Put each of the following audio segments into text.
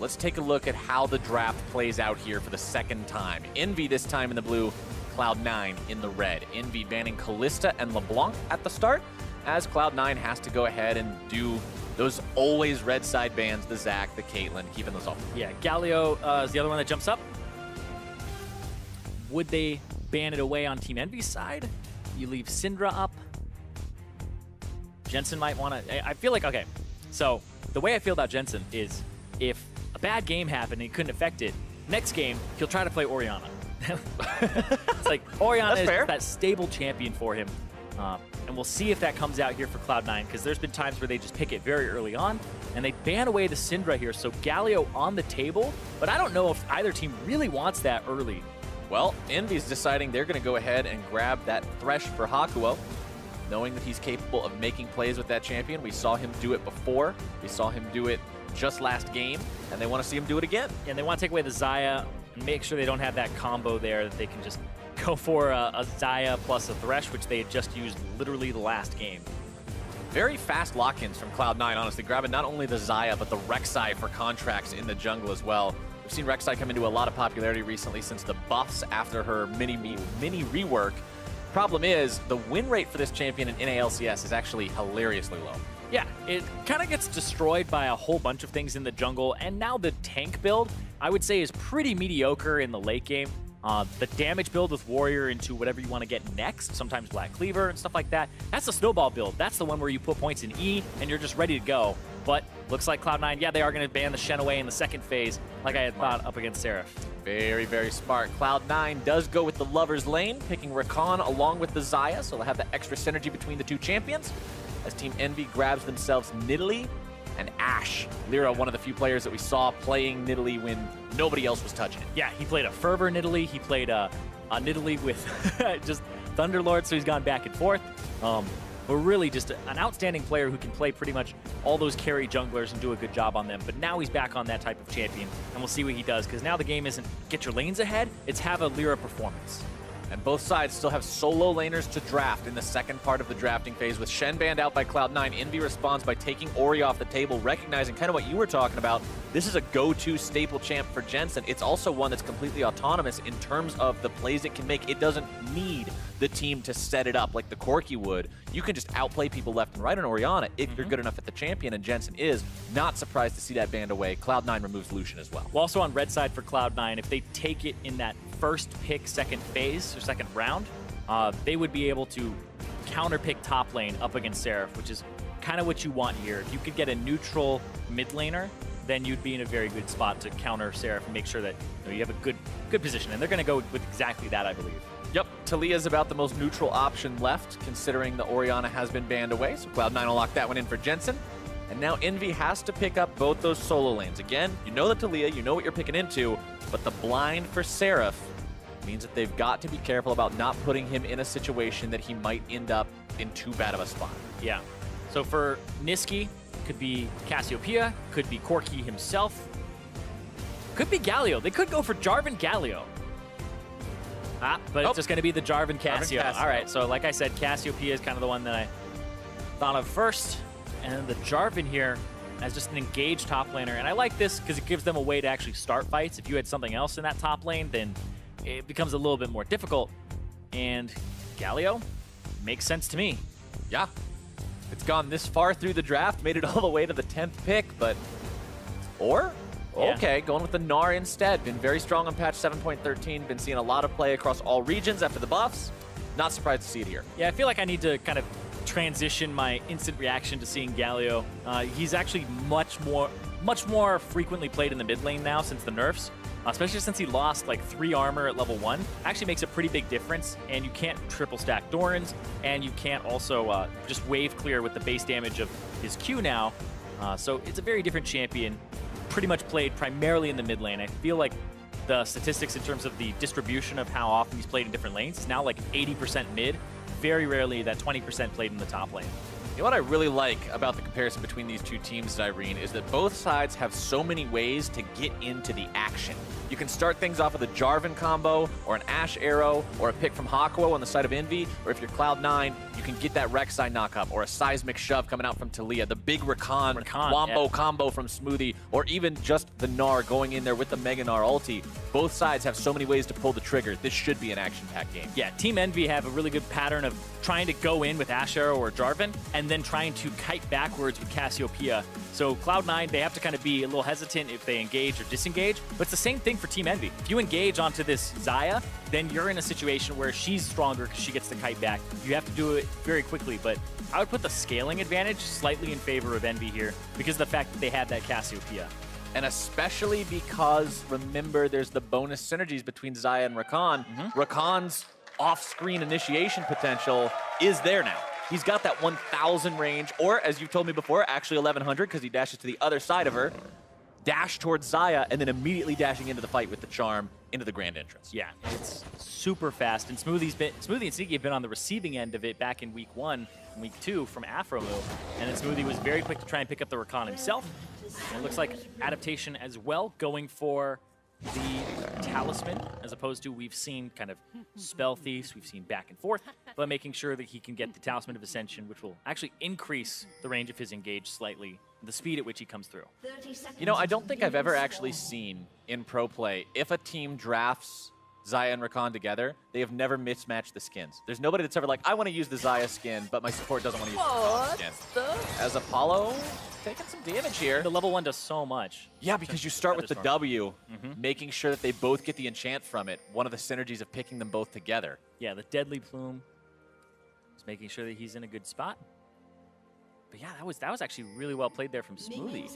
let's take a look at how the draft plays out here for the second time. Envy this time in the blue, Cloud9 in the red. Envy banning Kalista and LeBlanc at the start, as Cloud9 has to go ahead and do those always red side bans, the Zac, the Caitlyn, keeping those off. Yeah, Galio is the other one that jumps up. Would they ban it away on Team Envy's side? You leave Syndra up. Jensen might want to... I feel like, okay, so the way I feel about Jensen is if a bad game happened and he couldn't affect it, next game, he'll try to play Orianna. It's like Orianna is that stable champion for him. And we'll see if that comes out here for Cloud9, because there's been times where they just pick it very early on, and they ban away the Syndra here, so Galio on the table, but I don't know if either team really wants that early. Well, Envy's deciding they're going to go ahead and grab that Thresh for Hakuo, knowing that he's capable of making plays with that champion. We saw him do it before. We saw him do it just last game, and they want to see him do it again. And they want to take away the Xayah and make sure they don't have that combo there, that they can just go for a Xayah plus a Thresh, which they had just used literally the last game. Very fast lock-ins from Cloud9, honestly, grabbing not only the Xayah, but the Rek'Sai for contracts in the jungle as well. We've seen Rek'Sai come into a lot of popularity recently since the buffs after her mini rework. Problem is, the win rate for this champion in NA/LCS is actually hilariously low. Yeah, it kind of gets destroyed by a whole bunch of things in the jungle, and now the tank build, I would say, is pretty mediocre in the late game. The damage build with Warrior into whatever you want to get next, sometimes Black Cleaver and stuff like that, that's the snowball build. That's the one where you put points in E and you're just ready to go. But looks like Cloud9, yeah, they are going to ban the Shen away in the second phase, like I had thought up against Seraph. Very, very smart. Cloud9 does go with the Lover's Lane, picking Rakan along with the Xayah, so they'll have the extra synergy between the two champions, as Team Envy grabs themselves Nidalee and Ashe. Lyra, one of the few players that we saw playing Nidalee when nobody else was touching it. Yeah, he played a Fervor Nidalee. He played a Nidalee with just Thunderlord, so he's gone back and forth. But really just an outstanding player who can play pretty much all those carry junglers and do a good job on them. But now he's back on that type of champion, and we'll see what he does, because now the game isn't get your lanes ahead, it's have a Lyra performance. And both sides still have solo laners to draft in the second part of the drafting phase. With Shen banned out by Cloud9, Envy responds by taking Ori off the table, recognizing kind of what you were talking about. This is a go-to staple champ for Jensen. It's also one that's completely autonomous in terms of the plays it can make. It doesn't need the team to set it up like the Corki would. You can just outplay people left and right on Orianna if you're good enough at the champion, and Jensen is. Not surprised to see that banned away. Cloud9 removes Lucian as well. Well, also on red side for Cloud9, if they take it in that first pick second phase or second round, they would be able to counter pick top lane up against Seraph, which is kind of what you want here. If you could get a neutral mid laner, then you'd be in a very good spot to counter Seraph and make sure that you have a good position. And they're going to go with exactly that, I believe. Yep, Talia's about the most neutral option left, considering the Orianna has been banned away, so Cloud9 will lock that one in for Jensen. And now Envy has to pick up both those solo lanes. Again, you know the Talia, you know what you're picking into, but the blind for Seraph means that they've got to be careful about not putting him in a situation that he might end up in too bad of a spot. Yeah, so for Niski, could be Cassiopeia, could be Corki himself, could be Galio. They could go for Jarvan Galio. But it's just going to be the Jarvan Cassio. All right, so like I said, Cassiopeia is kind of the one that I thought of first. And then the Jarvan here as just an engaged top laner. And I like this because it gives them a way to actually start fights. If you had something else in that top lane, then it becomes a little bit more difficult. And Galio makes sense to me. Yeah, it's gone this far through the draft, made it all the way to the 10th pick, but... Okay, going with the Gnar instead. Been very strong on patch 7.13. Been seeing a lot of play across all regions after the buffs. Not surprised to see it here. Yeah, I feel like I need to kind of transition my instant reaction to seeing Galio. He's actually much more frequently played in the mid lane now since the nerfs, especially since he lost like 3 armor at level 1. Actually makes a pretty big difference, and you can't triple stack Dorans, and you can't also just wave clear with the base damage of his Q now. So it's a very different champion. Pretty much played primarily in the mid lane. I feel like the statistics in terms of the distribution of how often he's played in different lanes is now like 80% mid. Very rarely that 20% played in the top lane. You know what I really like about the comparison between these two teams, Irene, is that both sides have so many ways to get into the action. You can start things off with a Jarvan combo, or an Ashe arrow, or a pick from Hakuo on the side of Envy, or if you're Cloud9, you can get that Rek'Sai knockup, or a seismic shove coming out from Talia, the big Rakan wombo combo from Smoothie, or even just the Gnar going in there with the Mega Gnar ulti. Both sides have so many ways to pull the trigger. This should be an action-packed game. Yeah, Team Envy have a really good pattern of trying to go in with Ashe arrow or Jarvan, and then trying to kite backwards with Cassiopeia. So Cloud9, they have to kind of be a little hesitant if they engage or disengage, but it's the same thing for Team Envy. If you engage onto this Xayah, then you're in a situation where she's stronger because she gets the kite back. You have to do it very quickly, but I would put the scaling advantage slightly in favor of Envy here because of the fact that they have that Cassiopeia. And especially because, remember, there's the bonus synergies between Xayah and Rakan. Rakan's off-screen initiation potential is there now. He's got that 1,000 range, or as you've told me before, actually 1,100 because he dashes to the other side of her, dash towards Xayah, and then immediately dashing into the fight with the charm into the grand entrance. Yeah, it's super fast, and Smoothie and Sneaky have been on the receiving end of it back in week 1 and week 2 from Afromu, and then Smoothie was very quick to try and pick up the Rakan himself. And it looks like adaptation as well, going for the Talisman, as opposed to we've seen kind of Spell Thieves, we've seen back and forth, but making sure that he can get the Talisman of Ascension, which will actually increase the range of his engage slightly, the speed at which he comes through. You know, I don't think I've ever actually seen in pro play, if a team drafts Xayah and Rakan together, they have never mismatched the skins. There's nobody that's ever like, I want to use the Xayah skin, but my support doesn't want to use the Rakan skin. As Apollo, taking some damage here. The level 1 does so much. Yeah, because you start with the W, making sure that they both get the enchant from it. One of the synergies of picking them both together. Yeah, the Deadly Plume is making sure that he's in a good spot. But yeah, that was actually really well played there from Smoothie.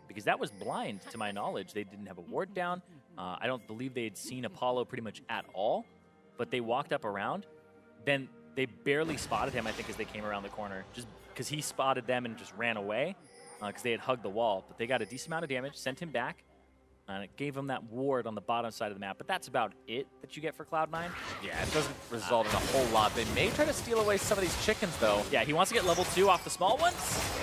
Because that was blind, to my knowledge. They didn't have a ward down. I don't believe they had seen Apollo pretty much at all, but they walked up around. Then they barely spotted him, I think, as they came around the corner, just because he spotted them and just ran away because they had hugged the wall. But they got a decent amount of damage, sent him back, and it gave him that ward on the bottom side of the map. But that's about it that you get for Cloud9. Yeah, it doesn't result in a whole lot. They may try to steal away some of these chickens, though. Yeah, he wants to get level 2 off the small ones.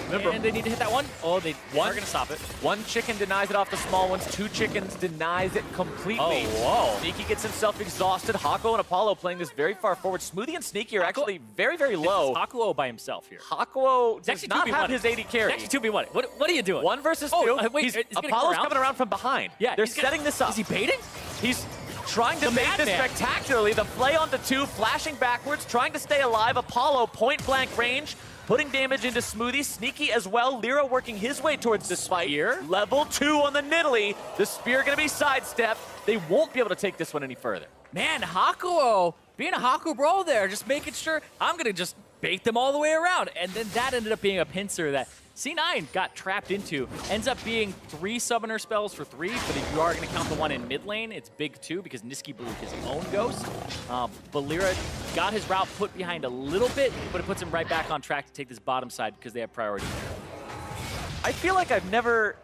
Remember, and they need to hit that one. Oh, they are going to stop it. One chicken denies it off the small ones. 2 chickens denies it completely. Oh, whoa. Sneaky gets himself exhausted. Hakuo and Apollo playing this very far forward. Smoothie and Sneaky are actually very, very low. Hakuo by himself here. Hakuo does not have his 80 carry. It's actually 2v1. What are you doing? 1 versus 2. Wait, Apollo's coming around from behind. Yeah, they're setting this up. Is he baiting? He's trying to bait this spectacularly. The play onto 2, flashing backwards, trying to stay alive. Apollo, point blank range, putting damage into Smoothie. Sneaky as well. Lyra working his way towards the fight. Level 2 on the Nidalee. The spear going to be sidestepped. They won't be able to take this one any further. Man, Hakuo, being a Haku bro there, just making sure I'm going to just bait them all the way around. And then that ended up being a pincer that C9 got trapped into. Ends up being 3 summoner spells for 3, but if you are going to count the one in mid lane, it's big 2 because Niski blew his own ghost. But Lyra got his route put behind a little bit, but it puts him right back on track to take this bottom side because they have priority. I feel like I've never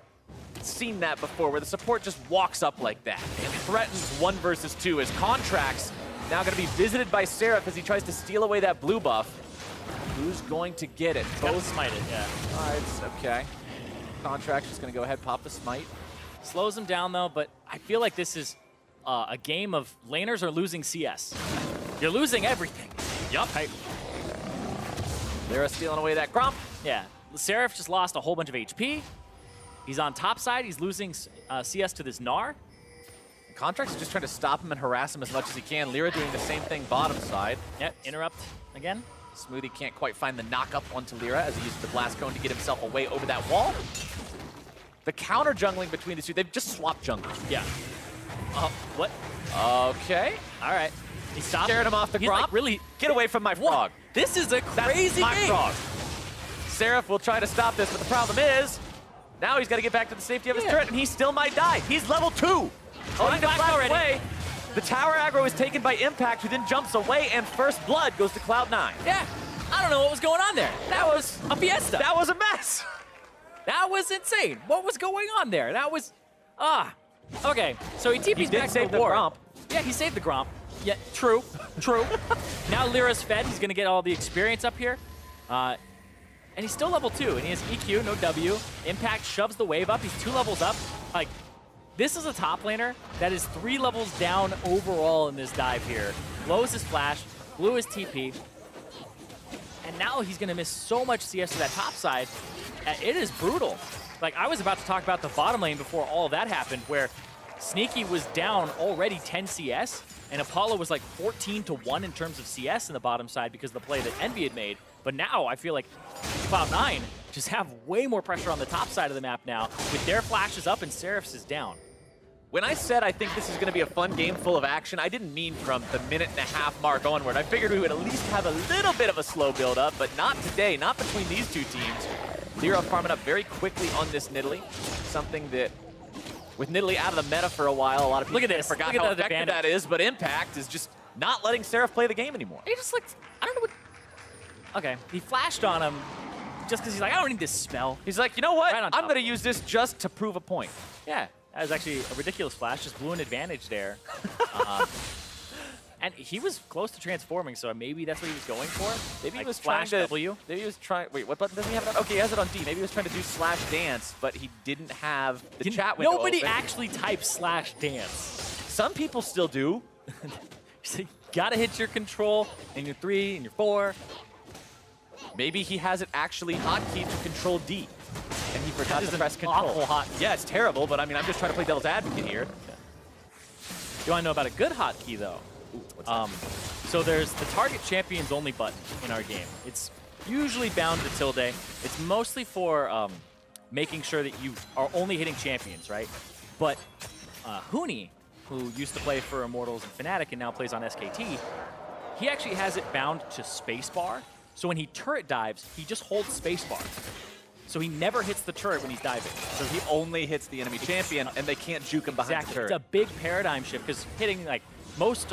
seen that before, where the support just walks up like that and threatens 1 versus 2 as Contract's now going to be visited by Seraph as he tries to steal away that blue buff. Who's going to get it? Both smite it, yeah. All right, okay. Contract's just going to go ahead, pop the smite. Slows him down, though, but I feel like this is a game of laners are losing CS. You're losing everything. Yup. Lyra stealing away that Gromp. Yeah. Seraph just lost a whole bunch of HP. He's on top side. He's losing CS to this Gnar. Contract's just trying to stop him and harass him as much as he can. Lyra doing the same thing bottom side. Yep, interrupt again. Smoothie can't quite find the knock-up onto Lyra as he uses the Blast Cone to get himself away over that wall. The counter jungling between the two, they've just swapped junglers. Yeah. What? Okay. All right. He stopped. Scared him off the Gromp. Like, really? Get away from my frog. This is a crazy That's my game. frog. Seraph will try to stop this, but the problem is, now he's got to get back to the safety of his turret, and he still might die. He's level 2. Trying to flash away. The tower aggro is taken by Impact, who then jumps away, and first blood goes to Cloud9. Yeah. I don't know what was going on there. That was a fiesta. That was a mess. That was insane. What was going on there? That was... Okay, so he TP's back to the Gromp. Yeah, he saved the Gromp. Yeah, true. Now Lyra's fed. He's going to get all the experience up here. And he's still level 2, and he has EQ, no W. Impact shoves the wave up. He's 2 levels up. Like, this is a top laner that is 3 levels down overall in this dive here. Blows his flash, blew his TP, and now he's going to miss so much CS to that top side. It is brutal. Like, I was about to talk about the bottom lane before all of that happened, where Sneaky was down already 10 CS, and Apollo was like 14-1 in terms of CS in the bottom side because of the play that Envy had made. But now I feel like Cloud9 just have way more pressure on the top side of the map now with their flashes up and Seraph's is down. When I said I think this is going to be a fun game full of action, I didn't mean from the minute-and-a-half mark onward. I figured we would at least have a little bit of a slow build-up, but not today, not between these two teams. Lyra farming up very quickly on this Nidalee, something that, with Nidalee out of the meta for a while, a lot of people forgot how effective that is, but Impact is just not letting Seraph play the game anymore. He just, like, I don't know what... Okay, he flashed on him just because he's like, I don't need this spell. He's like, you know what? I'm going to use this just to prove a point. Yeah. That was actually a ridiculous flash, just blew an advantage there. And he was close to transforming, so maybe that's what he was going for. Maybe like he was trying to... W. Maybe he was trying... Wait, what button does he have it on? Okay, he has it on D. Maybe he was trying to do slash dance, but he didn't have the chat window Nobody open. actually types slash dance. Some people still do. So you gotta hit your control, and your 3, and your 4. Maybe he has it actually hotkeyed to control D. And he forgot to press control. Awful hot. Yeah, it's terrible, but I mean, I'm just trying to play devil's advocate here. You want to know about a good hotkey, though? Ooh, what's that? So there's the target champions only button in our game. It's usually bound to tilde. It's mostly for making sure that you are only hitting champions, right? But Huni, who used to play for Immortals and Fnatic and now plays on SKT, he actually has it bound to spacebar. So when he turret dives, he just holds spacebar. So he never hits the turret when he's diving. So he only hits the enemy champion, and they can't juke him behind the turret. It's a big paradigm shift, because hitting, like, most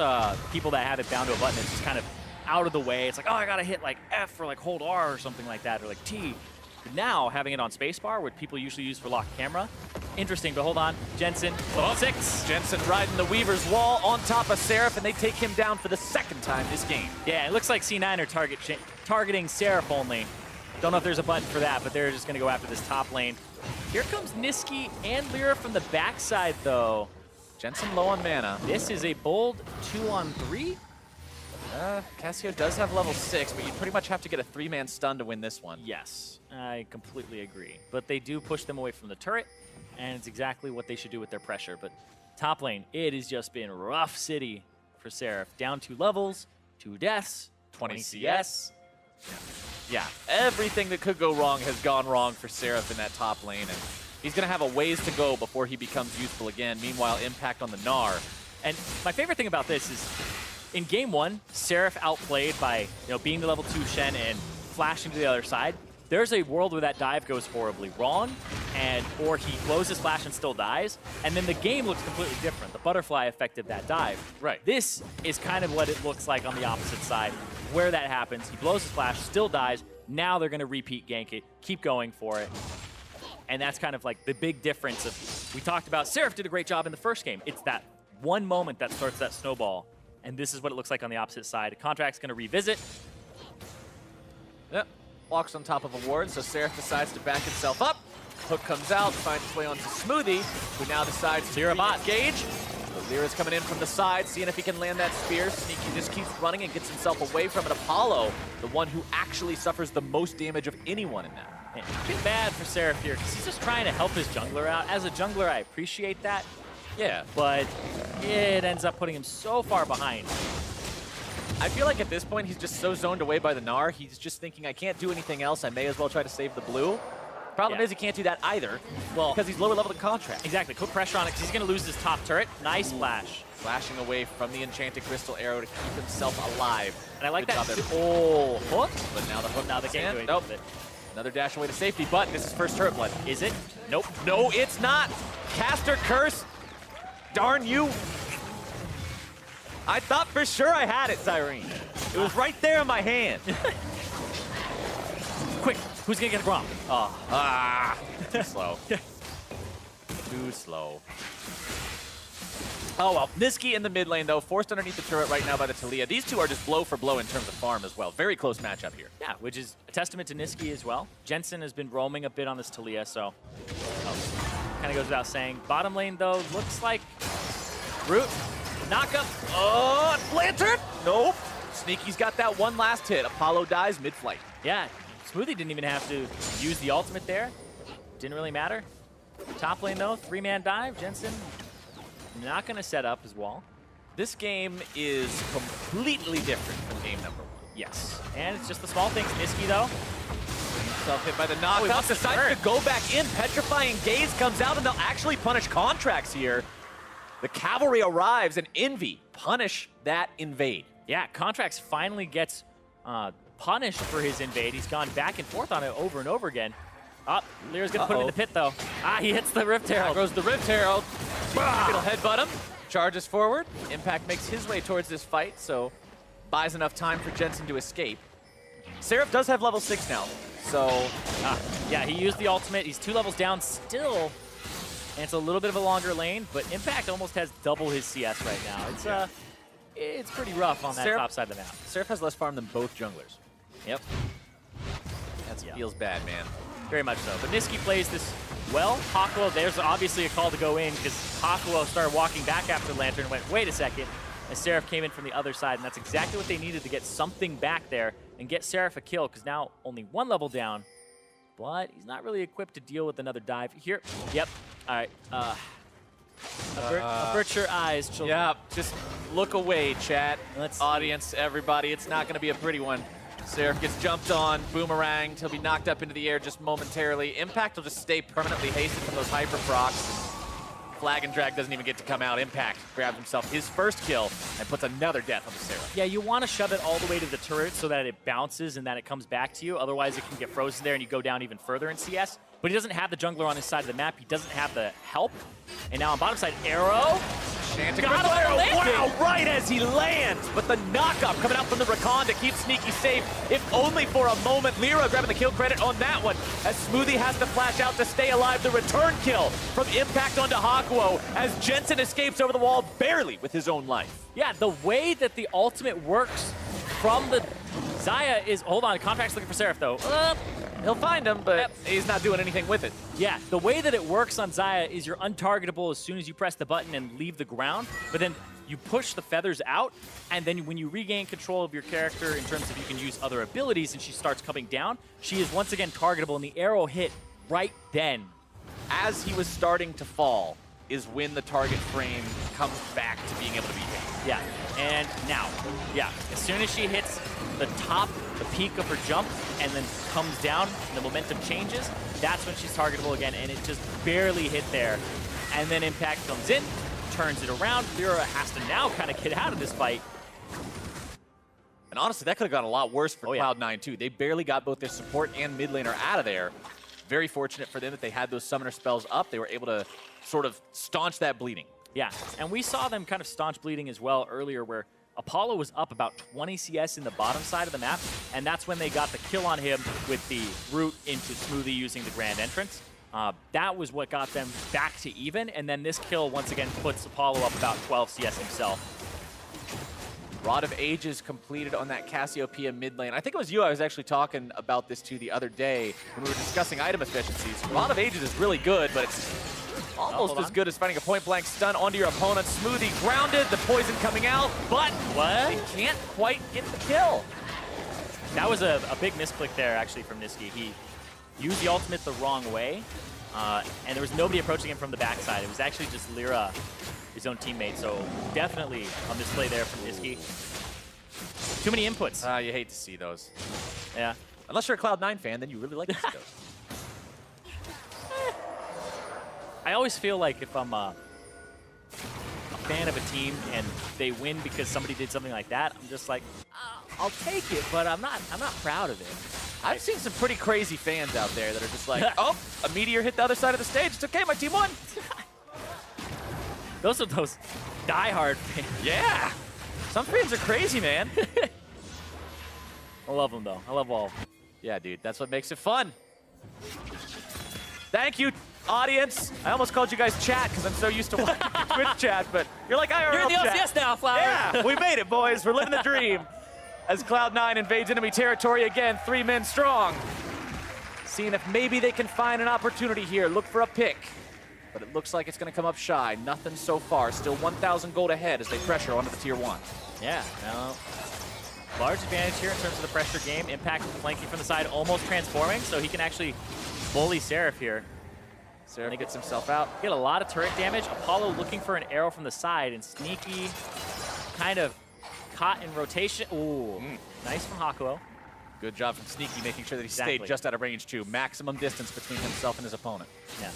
people that have it bound to a button, it's just kind of out of the way. It's like, oh, I gotta hit, like, F or, like, hold R or something like that, or, like, T. But now, having it on spacebar, what people usually use for locked camera, interesting, but hold on. Jensen, level 6. Jensen riding the Weaver's wall on top of Seraph, and they take him down for the second time this game. Yeah, it looks like C9 are targeting Seraph only. Don't know if there's a button for that, but they're just going to go after this top lane. Here comes Niski and Lyra from the backside, though. Jensen low on mana. This is a bold 2-on-3. Cassio does have level 6, but you pretty much have to get a 3-man stun to win this one. Yes, I completely agree. But they do push them away from the turret, and it's exactly what they should do with their pressure. But top lane, it has just been rough city for Seraph. Down 2 levels, 2 deaths, 20 CS. Yeah, everything that could go wrong has gone wrong for Seraph in that top lane, and he's going to have a ways to go before he becomes useful again. Meanwhile, Impact on the Gnar. And my favorite thing about this is, in game 1, Seraph outplayed by being the level 2 Shen and flashing to the other side. There's a world where that dive goes horribly wrong, or he blows his flash and still dies, and then the game looks completely different. The butterfly affected that dive. Right. This is kind of what it looks like on the opposite side, where that happens. He blows his flash, still dies. Now they're going to repeat gank it, keep going for it. And that's kind of like the big difference of, we talked about Seraph did a great job in the first game. It's that one moment that starts that snowball, and this is what it looks like on the opposite side. Contract's going to revisit. Yep. Walks on top of a ward, so Seraph decides to back himself up. Hook comes out, finds its way onto Smoothie, who now decides to engage. So Lyra's coming in from the side, seeing if he can land that spear. Sneaky just keeps running and gets himself away from it. Apollo, the one who actually suffers the most damage of anyone in that. Man, I feel bad for Seraph here, because he's just trying to help his jungler out. As a jungler, I appreciate that. Yeah. But it ends up putting him so far behind. I feel like at this point, he's just so zoned away by the Gnar, he's just thinking, I can't do anything else. I may as well try to save the blue. Problem is he can't do that either, because he's lower level than Contract. Exactly. Put pressure on it, because he's going to lose his top turret. Nice flash. Flashing away from the Enchanted Crystal Arrow to keep himself alive. And I like that. Hook. But now the hook. Now they can't do anything nope. with it. Another dash away to safety, but this is first turret blood. Is it? Nope. No, it's not. Caster Curse. Darn you. I thought for sure I had it, Cyrene. It was right there in my hand. Quick, who's gonna get a Grom? Too slow. Too slow. Oh, well. Niski in the mid lane, though, forced underneath the turret right now by the Taliyah. These two are just blow for blow in terms of farm as well. Very close matchup here. Yeah, which is a testament to Niski as well. Jensen has been roaming a bit on this Taliyah, so kind of goes without saying. Bottom lane, though, looks like Root, knockup. Oh, Lantern! Nope. Sneaky's got that one last hit. Apollo dies mid-flight. Yeah, Smoothie didn't even have to use the ultimate there. Didn't really matter. Top lane, though, 3-man dive. Jensen not going to set up his wall. This game is completely different from game number 1. Yes, and it's just the small things. Niski, though. Self-hit by the knockup. Decides to go back in. Petrifying Gaze comes out, and they'll actually punish Contracts here. The cavalry arrives, and Envy punish that invade. Yeah, Contracts finally gets punished for his invade. He's gone back and forth on it over and over again. Lyra's going to put him in the pit, though. He hits the Rift Herald. There goes the Rift Herald. It'll headbutt him. Charges forward. Impact makes his way towards this fight, so buys enough time for Jensen to escape. Seraph does have level 6 now, so... yeah, he used the ultimate. He's 2 levels down still, and it's a little bit of a longer lane, but Impact almost has double his CS right now. It's pretty rough on that top side of the map. Seraph has less farm than both junglers. Yep. That feels bad, man. Very much so. But Niski plays this well. Hakuo, there's obviously a call to go in because Hakuo started walking back after Lantern and went, wait a second, as Seraph came in from the other side, and that's exactly what they needed to get something back there and get Seraph a kill, because now only 1 level down, but he's not really equipped to deal with another dive. Here, yep, all right. Avert your eyes, children. Yeah, just look away, chat. Audience, everybody, it's not going to be a pretty one. Seraph gets jumped on, boomeranged. He'll be knocked up into the air just momentarily. Impact will just stay permanently hasted from those hyper procs. Flag and drag doesn't even get to come out. Impact grabs himself his first kill and puts another death on the Seraph. Yeah, you want to shove it all the way to the turret so that it bounces and that it comes back to you. Otherwise, it can get frozen there and you go down even further in CS. But he doesn't have the jungler on his side of the map. He doesn't have the help. And now on bottom side, Arrow. Wow, right as he lands. But the knockup coming out from the Rakan to keep Sneaky safe, if only for a moment. Lyra grabbing the kill credit on that one, as Smoothie has to flash out to stay alive. The return kill from Impact onto Hakuo, as Jensen escapes over the wall barely with his own life. Yeah, the way that the ultimate works from the Xayah is... Hold on, Contract's looking for Seraph, though. He'll find him, but he's not doing anything with it. Yeah, the way that it works on Xayah is you're untargetable as soon as you press the button and leave the ground, but then you push the feathers out, and then when you regain control of your character in terms of you can use other abilities and she starts coming down, she is once again targetable, and the arrow hit right then. As he was starting to fall is when the target frame comes back to being able to be hit. Yeah, and now, yeah, as soon as she hits the top, the peak of her jump, and then comes down, and the momentum changes, that's when she's targetable again, and it just barely hit there. And then Impact comes in, turns it around. Lyra has to now kind of get out of this fight. And honestly, that could have gone a lot worse for Cloud9 too. They barely got both their support and mid laner out of there. Very fortunate for them that they had those summoner spells up. They were able to sort of staunch that bleeding. Yeah, and we saw them kind of staunch bleeding as well earlier, where Apollo was up about 20 CS in the bottom side of the map, and that's when they got the kill on him with the root into Smoothie using the Grand Entrance. That was what got them back to even, and then this kill once again puts Apollo up about 12 CS himself. Rod of Ages completed on that Cassiopeia mid lane. I think it was you I was actually talking about this to the other day when we were discussing item efficiencies. Rod of Ages is really good, but it's almost as good as finding a point-blank stun onto your opponent. Smoothie grounded, the poison coming out, but he can't quite get the kill. That was a big misclick there, actually, from Niski. He used the ultimate the wrong way, and there was nobody approaching him from the backside. It was actually just Lyra, his own teammate, so definitely on display there from Niski. Too many inputs. You hate to see those. Yeah. Unless you're a Cloud9 fan, then you really like to see those. I always feel like if I'm a fan of a team and they win because somebody did something like that, I'm just like, I'll take it, but I'm not proud of it. I've seen some pretty crazy fans out there that are just like, oh, a meteor hit the other side of the stage. It's okay, my team won. Those are those diehard fans. Yeah. Some fans are crazy, man. I love them, though. I love all of them. Yeah, dude. That's what makes it fun. Thank you, Audience, I almost called you guys chat because I'm so used to watching your Twitch chat, but you're like IRL You're in the chat. LCS now, Flowers. Yeah, we made it, boys. We're living the dream. As Cloud9 invades enemy territory again, 3 men strong. Seeing if maybe they can find an opportunity here. Look for a pick. But it looks like it's going to come up shy. Nothing so far. Still 1,000 gold ahead as they pressure onto the tier 1. Yeah, no. Large advantage here in terms of the pressure game. Impact flanking from the side, almost transforming, so he can actually bully Seraph here. Seraph gets himself out. Get a lot of turret damage. Apollo looking for an arrow from the side, and Sneaky kind of caught in rotation. Ooh, nice from Hakuo. Good job from Sneaky, making sure that he Exactly. stayed just out of range too. Maximum distance between himself and his opponent. Yeah.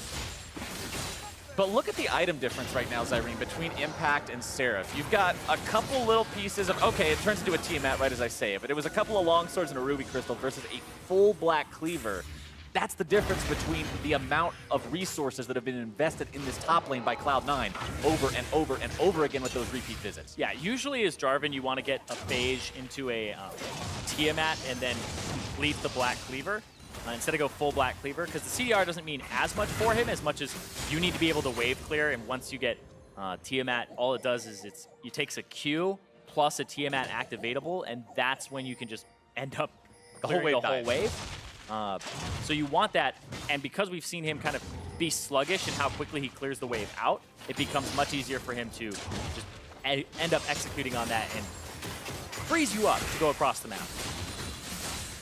But look at the item difference right now, Zyrene, between Impact and Seraph. You've got a couple little pieces of, okay, it turns into a Tiamat right as I say it, but it was a couple of long swords and a ruby crystal versus a full black cleaver. That's the difference between the amount of resources that have been invested in this top lane by Cloud9 over and over and over again with those repeat visits. Yeah, usually as Jarvan, you want to get a phage into a Tiamat and then complete the black cleaver. Instead of go full black cleaver, because the CDR doesn't mean as much for him as much as you need to be able to wave clear, and once you get Tiamat, all it does is it takes a Q plus a Tiamat activatable, and that's when you can just end up clearing the whole wave. So you want that, and because we've seen him kind of be sluggish in how quickly he clears the wave out, it becomes much easier for him to just end up executing on that and freeze you up to go across the map.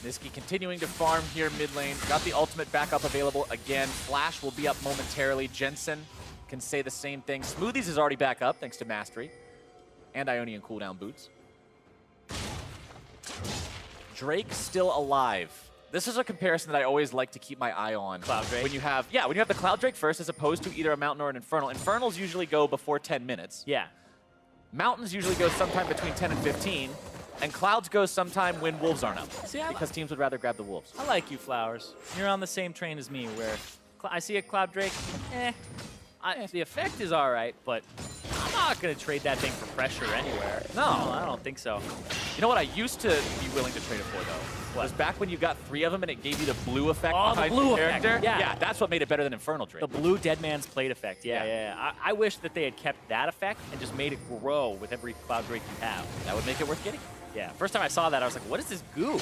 Niski continuing to farm here mid lane. Got the ultimate backup available again. Flash will be up momentarily. Jensen can say the same thing. Smoothies is already back up thanks to Mastery and Ionian cooldown boots. Drake still alive. This is a comparison that I always like to keep my eye on. Cloud Drake? When you have the Cloud Drake first as opposed to either a Mountain or an Infernal. Infernals usually go before 10 minutes. Yeah. Mountains usually go sometime between 10 and 15. And Clouds goes sometime when Wolves aren't up. See, because teams would rather grab the Wolves. I like you, Flowers. You're on the same train as me, where I see a Cloud Drake, the effect is all right, but I'm not going to trade that thing for pressure anywhere. No, I don't think so. You know what I used to be willing to trade it for, though? Was back when you got 3 of them and it gave you the blue effect behind the blue character. effect. Yeah. Yeah, that's what made it better than Infernal Drake. The blue Dead Man's Plate effect. Yeah. I wish that they had kept that effect and just made it grow with every Cloud Drake you have. That would make it worth getting. Yeah, first time I saw that, I was like, what is this goo?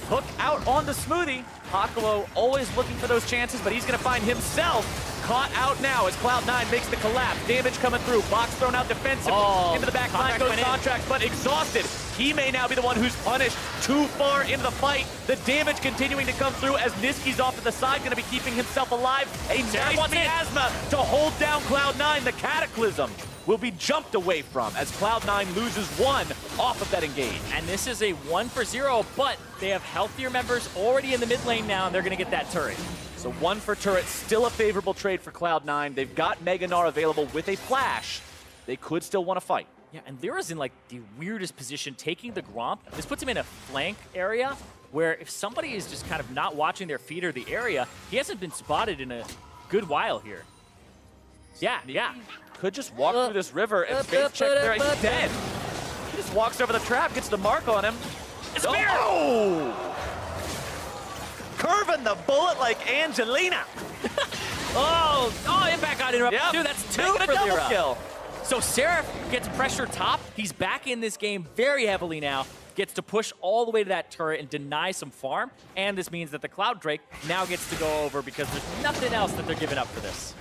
Hook out on the Smoothie. Hakuo always looking for those chances, but he's going to find himself caught out now as Cloud9 makes the collapse. Damage coming through. Box thrown out defensively. Into the back line goes Contracts, but exhausted. He may now be the one who's punished too far into the fight. The damage continuing to come through as Niski's off to the side, going to be keeping himself alive. A nice miasma to hold down Cloud9. The Cataclysm will be jumped away from as Cloud9 loses 1 off of that engage. And this is a 1 for 0, but they have healthier members already in the mid lane now, and they're going to get that turret. So 1 for turret, still a favorable trade for Cloud9. They've got Mega Gnar available with a flash. They could still want to fight. Yeah, and Lyra's in like the weirdest position, taking the Gromp. This puts him in a flank area where if somebody is just kind of not watching their feet or the area, he hasn't been spotted in a good while here. Yeah. Could just walk through this river and face check there. He's dead. He just walks over the trap, gets the mark on him. It's fair. Oh! Curving the bullet like Angelina. Impact got interrupted. Yep. Dude, that's 2 Making for a double Lyra. kill. So Seraph gets pressure top. He's back in this game very heavily now. Gets to push all the way to that turret and deny some farm. And this means that the Cloud Drake now gets to go over because there's nothing else that they're giving up for this.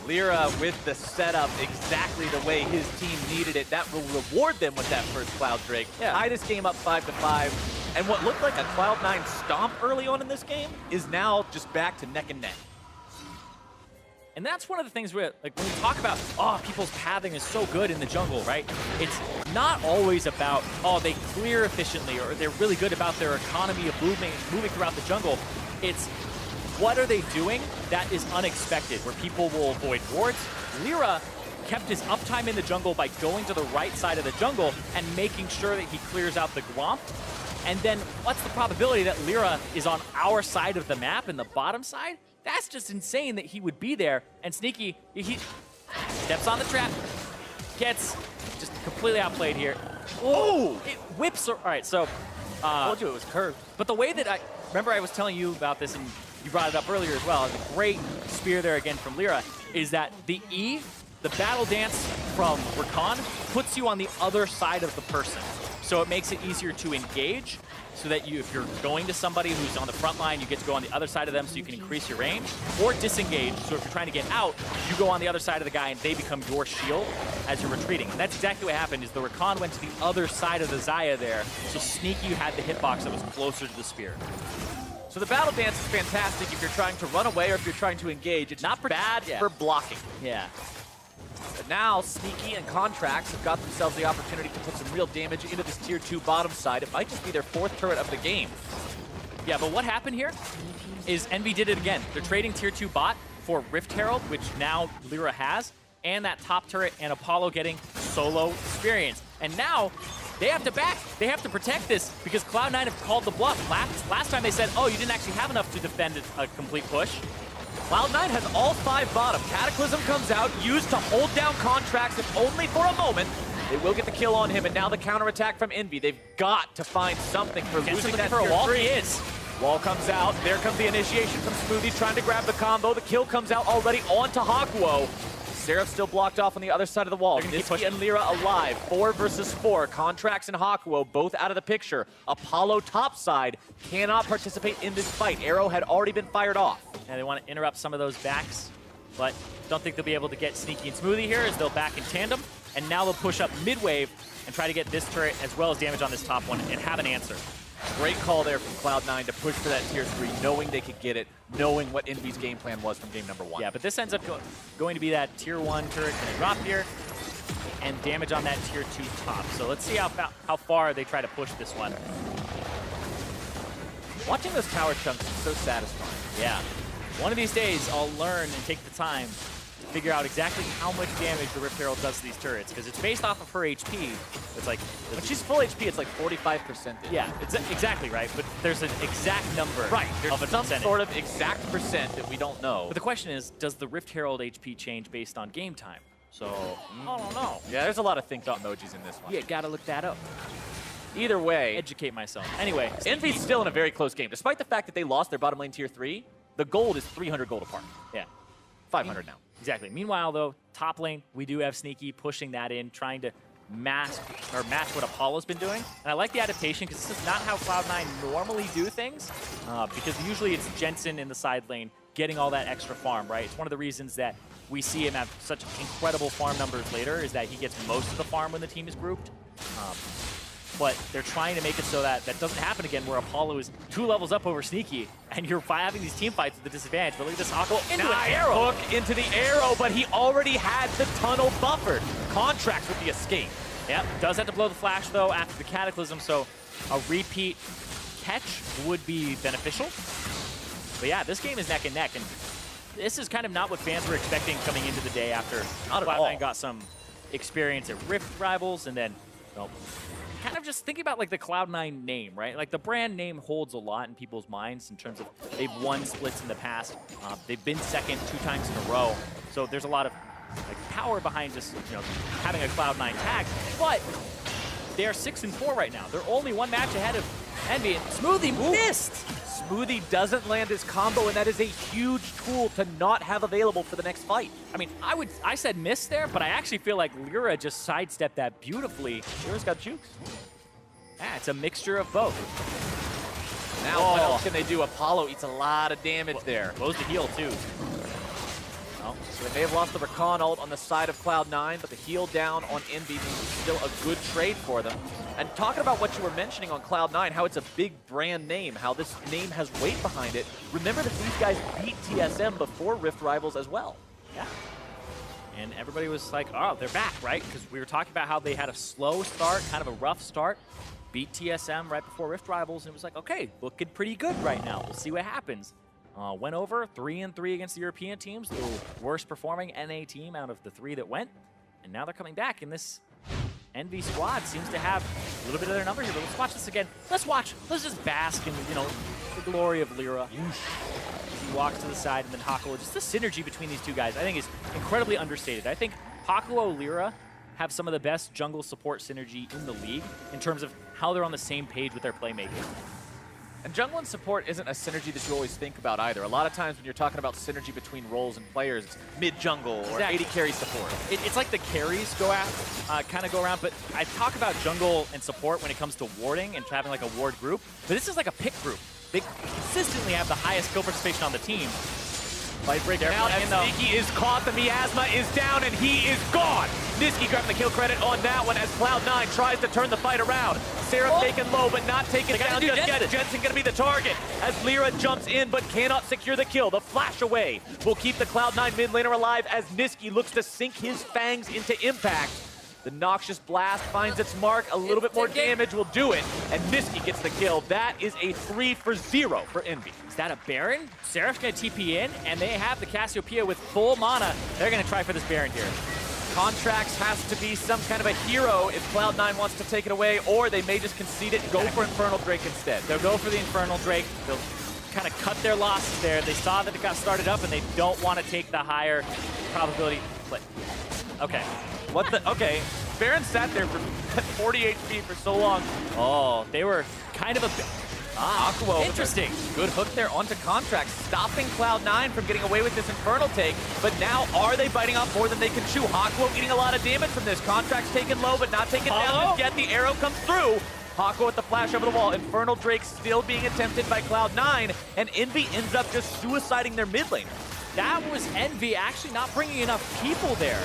Lyra with the setup exactly the way his team needed it. That will reward them with that first Cloud Drake. Yeah. Tie this game up 5-5. And what looked like a Cloud9 stomp early on in this game is now just back to neck and neck. And that's one of the things where, like, when we talk about, people's pathing is so good in the jungle, right? It's not always about, they clear efficiently or they're really good about their economy of moving throughout the jungle. It's what are they doing that is unexpected, where people will avoid wards. Lyra kept his uptime in the jungle by going to the right side of the jungle and making sure that he clears out the Gromp. And then what's the probability that Lyra is on our side of the map in the bottom side? That's just insane that he would be there. And Sneaky, he steps on the trap, gets just completely outplayed here. Oh! It whips her. All right, so... I told you it was curved. But the way that remember I was telling you about this in you brought it up earlier as well, the great spear there again from Lyra, is that the E, the battle dance from Rakan, puts you on the other side of the person. So it makes it easier to engage, so that if you're going to somebody who's on the front line, you get to go on the other side of them so you can increase your range, or disengage, so if you're trying to get out, you go on the other side of the guy and they become your shield as you're retreating. And that's exactly what happened, is the Rakan went to the other side of the Xayah there, so Sneaky had the hitbox that was closer to the spear. So the battle dance is fantastic if you're trying to run away or if you're trying to engage. It's not bad for blocking. Yeah. But now, Sneaky and Contracts have got themselves the opportunity to put some real damage into this Tier 2 bottom side. It might just be their 4th turret of the game. Yeah, but what happened here is Envy did it again. They're trading Tier 2 bot for Rift Herald, which now Lyra has, and that top turret and Apollo getting solo experience. And now, they have to back. They have to protect this because Cloud9 have called the bluff. Last time they said, oh, you didn't actually have enough to defend a complete push. Cloud9 has all 5 bottom. Cataclysm comes out, used to hold down Contracts, if only for a moment. They will get the kill on him, and now the counterattack from Envy. They've got to find something for losing that for a wall. 3. He is. Wall comes out. There comes the initiation from Smoothie trying to grab the combo. The kill comes out already onto Hakuo. Seraph still blocked off on the other side of the wall. Nisqy and Lyra alive. 4 versus 4. Contracts and Hakuo both out of the picture. Apollo topside cannot participate in this fight. Arrow had already been fired off. And they want to interrupt some of those backs, but don't think they'll be able to get Sneaky and Smoothie here as they'll back in tandem. And now they'll push up mid-wave and try to get this turret as well as damage on this top one and have an answer. Great call there from Cloud9 to push for that Tier 3, knowing they could get it, knowing what Envy's game plan was from game number 1. Yeah, but this ends up going to be that Tier 1 turret going to drop here and damage on that Tier 2 top. So let's see how far they try to push this one. Watching those tower chunks is so satisfying. Yeah. One of these days, I'll learn and take the time to figure out exactly how much damage the Rift Herald does to these turrets, because it's based off of her HP. It's like, when she's full HP, it's like 45%. Yeah, exactly right, but there's an exact number There's of a some percentage. sort of exact percent that we don't know. But the question is, does the Rift Herald HP change based on game time? So, I don't know. Yeah, there's a lot of think emojis in this one. Yeah, gotta look that up. Either way, Educate myself. Anyway, Envy's still in a very close game. Despite the fact that they lost their bottom lane Tier 3, the gold is 300 gold apart. Yeah. 500 now. Exactly. Meanwhile, though, top lane, we do have Sneaky pushing that in, trying to match what Apollo's been doing. And I like the adaptation because this is not how Cloud9 normally do things, because usually it's Jensen in the side lane getting all that extra farm, right? It's one of the reasons that we see him have such incredible farm numbers later, is that he gets most of the farm when the team is grouped. But they're trying to make it so that that doesn't happen again, where Apollo is 2 levels up over Sneaky, and you're having these team fights with the disadvantage. But look at this Aqua into an arrow. Hook into the arrow, but he already had the tunnel buffered. Contracts with the escape. Yep, does have to blow the flash, though, after the Cataclysm, so a repeat catch would be beneficial. But yeah, this game is neck and neck, and this is kind of not what fans were expecting coming into the day after Cloud9 got some experience at Rift Rivals, and then, well, kind of just thinking about like the Cloud9 name, right? Like the brand name holds a lot in people's minds in terms of they've won splits in the past. They've been second 2 times in a row. So there's a lot of like power behind just, you know, having a Cloud9 tag. But they are 6-4 right now. They're only 1 match ahead of Envy, and Smoothie missed. Smoothie doesn't land his combo, and that is a huge tool to not have available for the next fight. I mean, I said miss there, but I actually feel like Lyra just sidestepped that beautifully. Lyra's got jukes. Yeah, it's a mixture of both. Now, what else can they do? Apollo eats a lot of damage there. Blows the heal, too. Well, so they may have lost the Rakan ult on the side of Cloud9, but the heal down on Envy means still a good trade for them. And talking about what you were mentioning on Cloud9, how it's a big brand name, how this name has weight behind it, remember that these guys beat TSM before Rift Rivals as well. Yeah. And everybody was like, oh, they're back, right? Because we were talking about how they had a slow start, kind of a rough start, beat TSM right before Rift Rivals, and it was like, okay, looking pretty good right now. We'll see what happens. Went over 3-3 against the European teams, the worst performing NA team out of the 3 that went. And now they're coming back, and this Envy squad seems to have a little bit of their number here. But let's watch this again. Let's just bask in, you know, the glory of Lyra. He walks to the side, and then Hakuo. Just the synergy between these 2 guys, I think, is incredibly understated. I think Hakuo, Lyra have some of the best jungle support synergy in the league in terms of how they're on the same page with their playmaking. And jungle and support isn't a synergy that you always think about either. A lot of times when you're talking about synergy between roles and players, it's mid-jungle or AD carry support. It's like the carries kind of go around, but I talk about jungle and support when it comes to warding and having like a ward group, but this is like a pick group. They consistently have the highest kill participation on the team. Fight break out, and Sneaky is caught. The miasma is down, and he is gone. Nisqy grabbing the kill credit on that one as Cloud9 tries to turn the fight around. Seraph taken low, but not taken down just yet. Jensen going to be the target as Lyra jumps in, but cannot secure the kill. The flash away will keep the Cloud9 mid laner alive as Nisqy looks to sink his fangs into Impact. The Noxious Blast finds its mark. A little bit more damage will do it, and Nisqy gets the kill. That is a 3-for-0 for Envy. Is that a Baron? Seraph's going to TP in, and they have the Cassiopeia with full mana. They're going to try for this Baron here. Contracts has to be some kind of a hero if Cloud9 wants to take it away, or they may just concede it and go for Infernal Drake instead. They'll go for the Infernal Drake. They'll kind of cut their losses there. They saw that it got started up, and they don't want to take the higher probability split. Okay. What the? Okay. Baron sat there for 40 HP for so long. Oh, they were kind of a bit. Aqua. Interesting. Good hook there onto Contracts, stopping Cloud9 from getting away with this Infernal take. But now, are they biting off more than they can chew? Hakuo eating a lot of damage from this. Contracts taken low, but not taken down. Yet the arrow comes through. Hakuo with the flash over the wall. Infernal Drake still being attempted by Cloud9, and Envy ends up just suiciding their mid laner. That was Envy actually not bringing enough people there.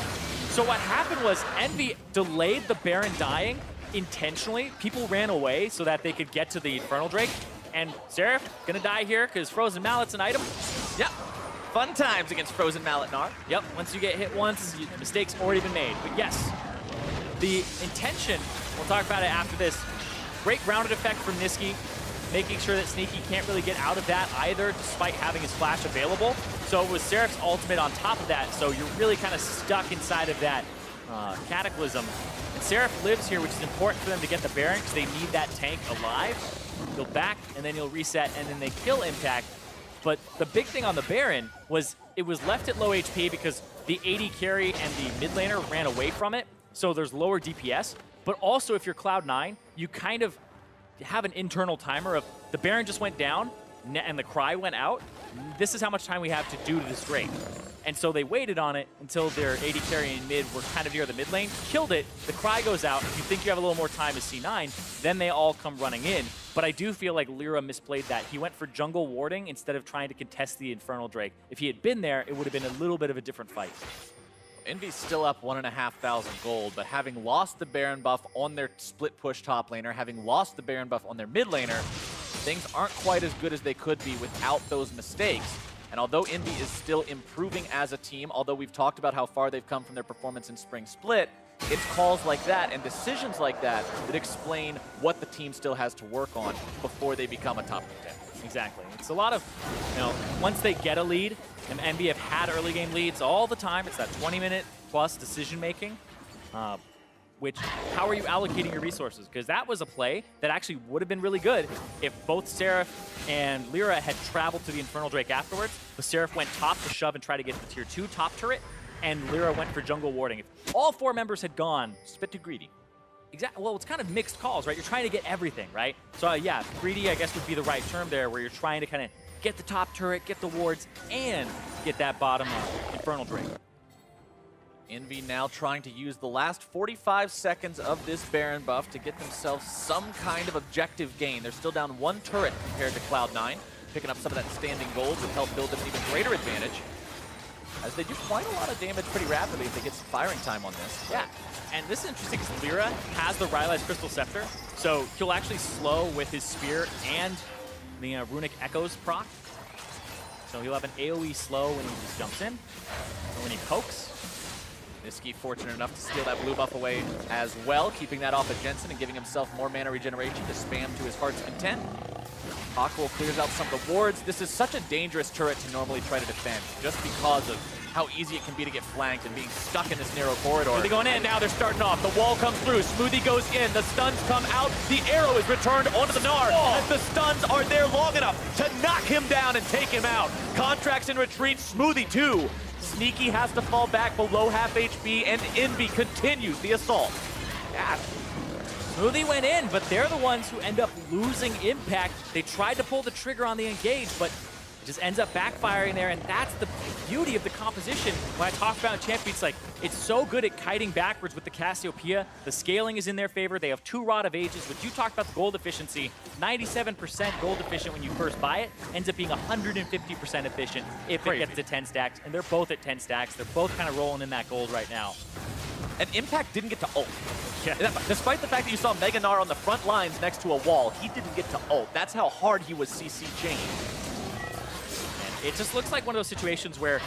So what happened was Envy delayed the Baron dying intentionally. People ran away so that they could get to the Infernal Drake. And Seraph gonna die here because Frozen Mallet's an item. Yep. Fun times against Frozen Mallet Gnar. Yep, once you get hit once, the mistake's already been made. But yes, the intention, we'll talk about it after this. Great grounded effect from Nisqy, making sure that Sneaky can't really get out of that either, despite having his flash available. So it was Seraph's ultimate on top of that, so you're really kind of stuck inside of that Cataclysm. And Seraph lives here, which is important for them to get the Baron, because they need that tank alive. He'll back, and then he'll reset, and then they kill Impact. But the big thing on the Baron was it was left at low HP because the AD carry and the mid laner ran away from it, so there's lower DPS. But also, if you're Cloud9, you kind of have an internal timer of the Baron just went down, and the Cry went out. This is how much time we have to do to this Drake. And so they waited on it until their AD carry and mid were kind of near the mid lane, killed it, the Cry goes out. If you think you have a little more time as C9, then they all come running in. But I do feel like Lyra misplayed that. He went for jungle warding instead of trying to contest the Infernal Drake. If he had been there, it would have been a little bit of a different fight. Envy's still up 1,500 gold, but having lost the Baron buff on their split push top laner, having lost the Baron buff on their mid laner, things aren't quite as good as they could be without those mistakes. And although Envy is still improving as a team, although we've talked about how far they've come from their performance in Spring Split, it's calls like that and decisions like that that explain what the team still has to work on before they become a top contender. Exactly. It's a lot of, once they get a lead, and Envy have had early game leads all the time, it's that 20-minute plus decision making, which, how are you allocating your resources? Because that was a play that actually would have been really good if both Seraph and Lyra had traveled to the Infernal Drake afterwards, but Seraph went top to shove and try to get the tier 2 top turret, and Lyra went for jungle warding. If all 4 members had gone, Just a bit too greedy. exactly. Well, it's kind of mixed calls, right? You're trying to get everything, right? So yeah, greedy, I guess, would be the right term there, where you're trying to kind of get the top turret, get the wards, and get that bottom Infernal Drake. Envy now trying to use the last 45 seconds of this Baron buff to get themselves some kind of objective gain. They're still down 1 turret compared to Cloud9. Picking up some of that standing gold would help build an even greater advantage, as they do quite a lot of damage pretty rapidly if they get some firing time on this. Yeah, and this is interesting because Lyra has the Rylai's Crystal Scepter, so he'll actually slow with his Spear and the Runic Echoes proc. So he'll have an AoE slow when he just jumps in, or when he pokes. Nisqy fortunate enough to steal that blue buff away as well, keeping that off of Jensen and giving himself more mana regeneration to spam to his heart's content. Aqua clears out some of the wards. This is such a dangerous turret to normally try to defend, just because of how easy it can be to get flanked and being stuck in this narrow corridor. They're going in. Now they're starting off. The wall comes through. Smoothie goes in. The stuns come out. The arrow is returned onto the Gnar, as the stuns are there long enough to knock him down and take him out. Contracts in retreat. Smoothie too. Sneaky has to fall back below half HP, and Envy continues the assault. Yeah. Smoothie went in, but they're the ones who end up losing impact. They tried to pull the trigger on the engage, but it just ends up backfiring there, and that's the beauty of the composition. When I talk about Champions, like, it's so good at kiting backwards with the Cassiopeia. The scaling is in their favor. They have 2 Rod of Ages, which you talked about the gold efficiency. 97% gold efficient when you first buy it, ends up being 150% efficient if it gets to 10 stacks, and they're both at 10 stacks. They're both kind of rolling in that gold right now. And Impact didn't get to ult. Yeah. Despite the fact that you saw Mega Gnar on the front lines next to a wall, he didn't get to ult. That's how hard he was CC chained. It just looks like one of those situations where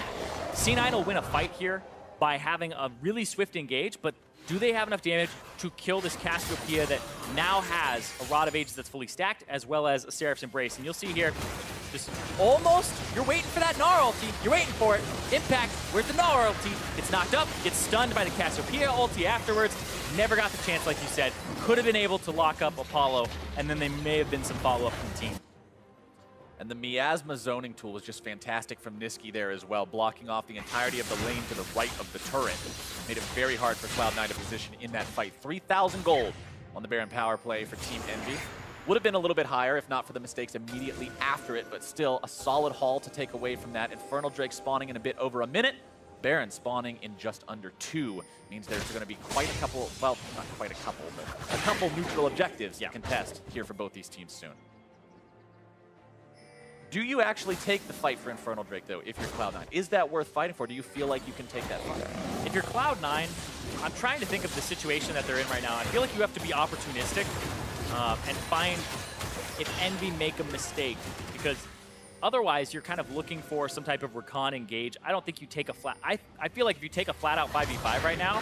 C9 will win a fight here by having a really swift engage, but do they have enough damage to kill this Cassiopeia that now has a Rod of Ages that's fully stacked, as well as a Seraph's Embrace? And you'll see here, just almost, you're waiting for that Gnar ulti. You're waiting for it. Impact, where's the Gnar ulti? It's knocked up, gets stunned by the Cassiopeia ulti afterwards. Never got the chance, like you said. Could have been able to lock up Apollo, and then there may have been some follow-up from the team. And the Miasma zoning tool was just fantastic from Niski there as well, blocking off the entirety of the lane to the right of the turret. Made it very hard for Cloud9 to position in that fight. 3,000 gold on the Baron power play for Team Envy. Would have been a little bit higher if not for the mistakes immediately after it, but still a solid haul to take away from that. Infernal Drake spawning in a bit over a minute. Baron spawning in just under 2. Means there's going to be quite a couple, well, not quite a couple, but a couple neutral objectives to contest here for both these teams soon. Do you actually take the fight for Infernal Drake, though, if you're Cloud9? Is that worth fighting for? Do you feel like you can take that fight? If you're Cloud9, I'm trying to think of the situation that they're in right now. I feel like you have to be opportunistic and find if Envy make a mistake, because otherwise you're kind of looking for some type of recon engage. I don't think you take a flat... I feel like if you take a flat-out 5v5 right now,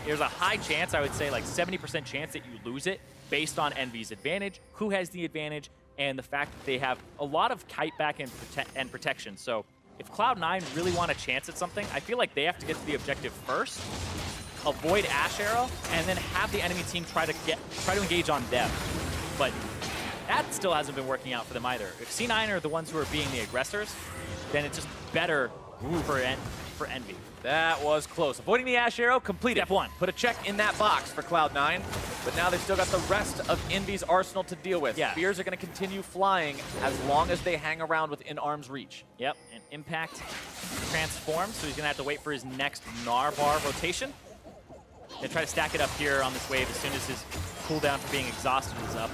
there's a high chance, I would say like 70% chance that you lose it based on Envy's advantage, who has the advantage, and the fact that they have a lot of kite back and protection. So if Cloud9 really want a chance at something, I feel like they have to get to the objective first, avoid Ash Arrow, and then have the enemy team try to engage on them. But that still hasn't been working out for them either. If C9 are the ones who are being the aggressors, then it's just better for Envy. That was close. Avoiding the Ash Arrow, completed. Step 1. Put a check in that box for Cloud9, but now they've still got the rest of Envy's arsenal to deal with. Yeah. Spears are going to continue flying as long as they hang around within arm's reach. Yep, and Impact transforms, so he's going to have to wait for his next Gnar bar rotation. They try to stack it up here on this wave as soon as his cooldown for being exhausted is up.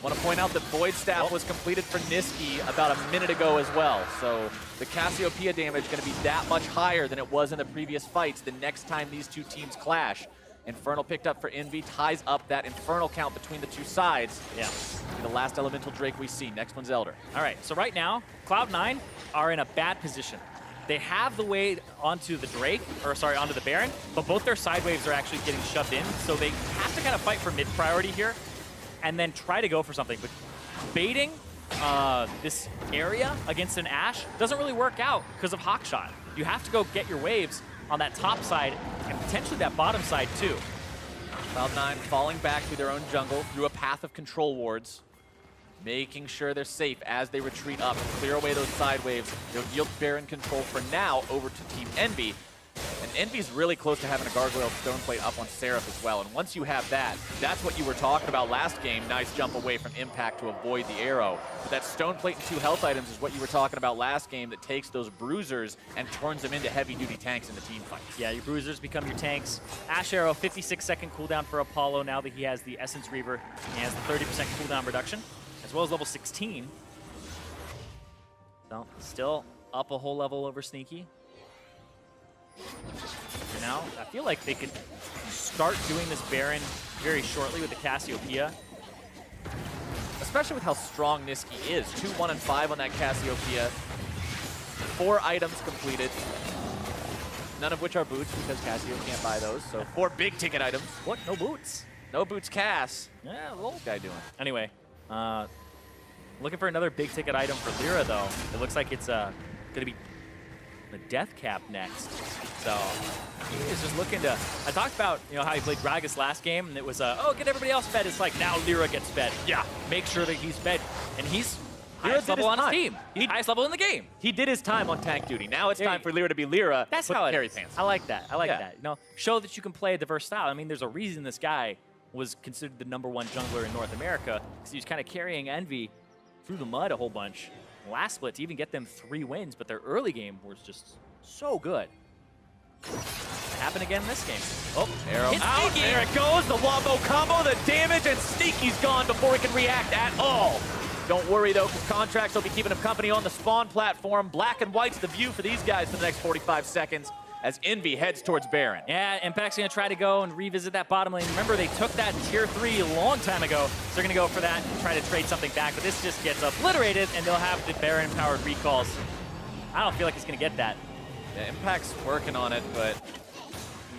Want to point out that Void Staff was completed for Niski about a minute ago as well, so the Cassiopeia damage going to be that much higher than it was in the previous fights the next time these two teams clash. Infernal picked up for Envy, ties up that Infernal count between the two sides. Yeah. The last Elemental Drake we see. Next one's Elder. All right, so right now, Cloud9 are in a bad position. They have the way onto the Drake, or sorry, onto the Baron, but both their side waves are actually getting shoved in, so they have to kind of fight for mid priority here and then try to go for something. But baiting this area against an Ashe doesn't really work out because of Hawkshot. You have to go get your waves on that top side and potentially that bottom side too. Cloud9 falling back through their own jungle through a path of control wards, making sure they're safe as they retreat up and clear away those side waves. They'll yield Baron control for now over to Team Envy. And Envy's really close to having a Gargoyle Stoneplate up on Seraph as well. And once you have that, that's what you were talking about last game. Nice jump away from Impact to avoid the arrow. But that Stoneplate and 2 health items is what you were talking about last game that takes those bruisers and turns them into heavy-duty tanks in the team fight. Yeah, your bruisers become your tanks. Ash Arrow, 56-second cooldown for Apollo now that he has the Essence Reaver. He has the 30% cooldown reduction, as well as level 16. So, still up a whole level over Sneaky. For now, I feel like they could start doing this Baron very shortly with the Cassiopeia. Especially with how strong Niski is. 2, 1, and 5 on that Cassiopeia. 4 items completed. None of which are boots because Cassio can't buy those. So 4 big ticket items. What? No boots? No boots, Cass. Yeah, well. What's this guy doing? Anyway, looking for another big ticket item for Lyra though. It looks like it's going to be the Death Cap next. So he is just looking to... I talked about, you know, how he played Gragas last game, and it was, oh, get everybody else fed. It's like, now Lyra gets fed. Yeah, make sure that he's fed. And he's highest level on his team. He's highest level in the game. He did his time on tank duty. Now it's time for Lyra to be Lyra. That's how it carry pants. I like that. I like that. You know, show that you can play diverse style. I mean, there's a reason this guy was considered the #1 jungler in North America because he was kind of carrying Envy through the mud a whole bunch. Last split to even get them 3 wins, but their early game was just so good. Happen again in this game. Oh, arrow out. There it goes. The wombo combo, the damage, and Sneaky's gone before he can react at all. Don't worry, though, because Contracts will be keeping him company on the spawn platform. Black and white's the view for these guys for the next 45 seconds as Envy heads towards Baron. Yeah, Impact's going to try to go and revisit that bottom lane. Remember, they took that tier 3 a long time ago, so they're going to go for that and try to trade something back. But this just gets obliterated, and they'll have the Baron-powered recalls. I don't feel like he's going to get that. Yeah, Impact's working on it, but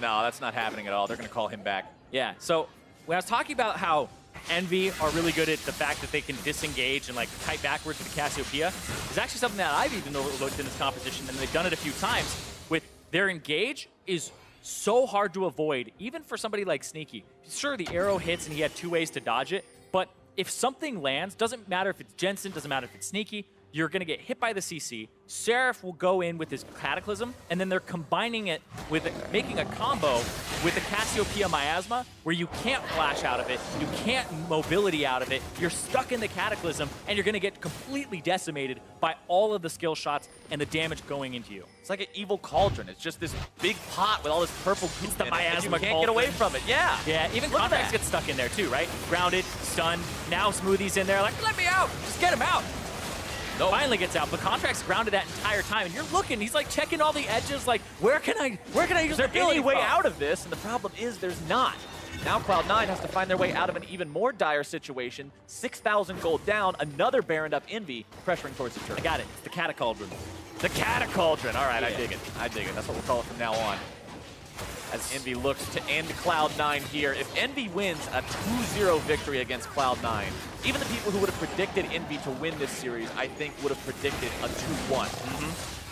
no, that's not happening at all. They're going to call him back. Yeah, so when I was talking about how Envy are really good at the fact that they can disengage and like kite backwards with the Cassiopeia, it's actually something that I've even overlooked in this composition, and they've done it a few times. With their engage is so hard to avoid, even for somebody like Sneaky. Sure, the arrow hits and he had 2 ways to dodge it, but if something lands, doesn't matter if it's Jensen, doesn't matter if it's Sneaky, you're going to get hit by the CC. Seraph will go in with his Cataclysm, and then they're combining it with making a combo with the Cassiopeia Miasma, where you can't flash out of it, you can't mobility out of it, you're stuck in the Cataclysm, and you're going to get completely decimated by all of the skill shots and the damage going into you. It's like an evil cauldron. It's just this big pot with all this purple goop. It's the Miasma you can't get away from it. Yeah. Yeah, even Contracts get stuck in there too, right? Grounded, stunned, now Smoothie's in there like, let me out, just get him out. Nope. Finally gets out, but Contract's grounded that entire time, and you're looking, he's like checking all the edges, like, where can I use there any way out of this? And the problem is there's not. Now Cloud9 has to find their way out of an even more dire situation. 6,000 gold down, another Baroned up Envy, pressuring towards the turret. I got it, it's the Catacauldron. The Catacauldron, all right, Yeah. I dig it. I dig it, that's what we'll call it from now on. As Envy looks to end Cloud9 here. If Envy wins a 2-0 victory against Cloud9, even the people who would have predicted Envy to win this series, I think would have predicted a 2-1.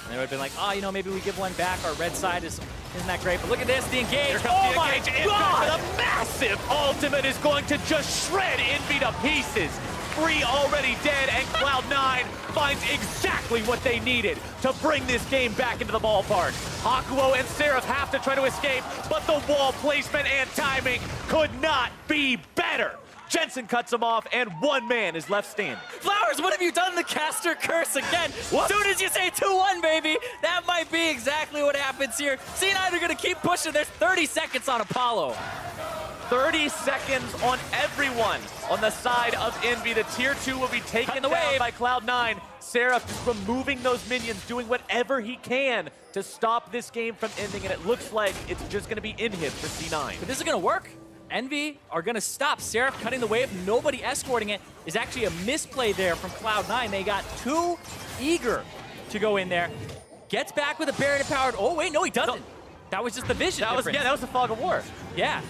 And they would have been like, oh, you know, maybe we give one back. Our red side isn't that great. But look at this, the engage. Here comes Oh the my engage. God! The massive ultimate is going to just shred Envy to pieces. 3 already dead, and Cloud9 finds exactly what they needed to bring this game back into the ballpark. Hakuo and Seraph have to try to escape, but the wall placement and timing could not be better. Jensen cuts him off, and 1 man is left standing. Flowers, what have you done? The caster curse again. As soon as you say 2-1, baby, that might be exactly what happens here. C9 are going to keep pushing. There's 30 seconds on Apollo. 30 seconds on everyone on the side of Envy. The tier 2 will be taken down by Cloud9. Seraph just removing those minions, doing whatever he can to stop this game from ending, and it looks like it's just going to be inhib for C9. But this is going to work. Envy are going to stop. Seraph cutting the wave, nobody escorting it, is actually a misplay there from Cloud9. They got too eager to go in there. Gets back with a Baron empowered. Oh, wait, no, he doesn't. No. That was just the vision difference. Yeah, that was the fog of war. Yeah.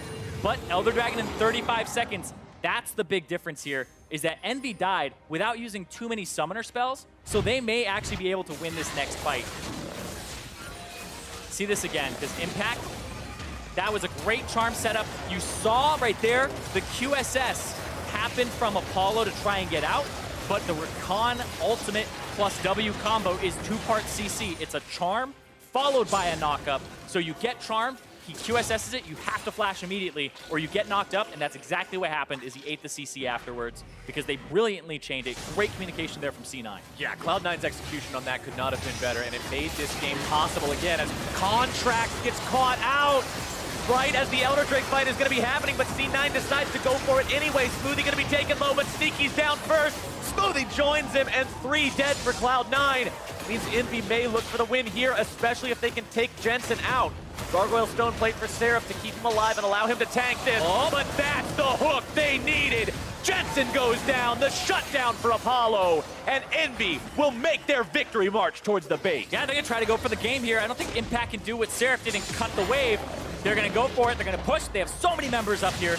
But Elder Dragon in 35 seconds, that's the big difference here, is that Envy died without using too many summoner spells, so they may actually be able to win this next fight. See this again, because Impact, that was a great charm setup. You saw right there the QSS happen from Apollo to try and get out, but the Recon ultimate plus W combo is 2-part CC. It's a charm followed by a knock-up, so you get charmed, he QSS's it, you have to flash immediately, or you get knocked up, and that's exactly what happened, is he ate the CC afterwards, because they brilliantly chained it. Great communication there from C9. Yeah, Cloud9's execution on that could not have been better, and it made this game possible again as Contract gets caught out right as the Elder Drake fight is going to be happening, but C9 decides to go for it anyway. Smoothie going to be taken low, but Sneaky's down first. Smoothie joins him, and 3 dead for Cloud9. Means Envy may look for the win here, especially if they can take Jensen out. Gargoyle Stone Plate for Seraph to keep him alive and allow him to tank this. Oh, but that's the hook they needed. Jensen goes down, the shutdown for Apollo, and Envy will make their victory march towards the base. Yeah, they're going to try to go for the game here. I don't think Impact can do what Seraph did and cut the wave. They're going to go for it. They're going to push. They have so many members up here.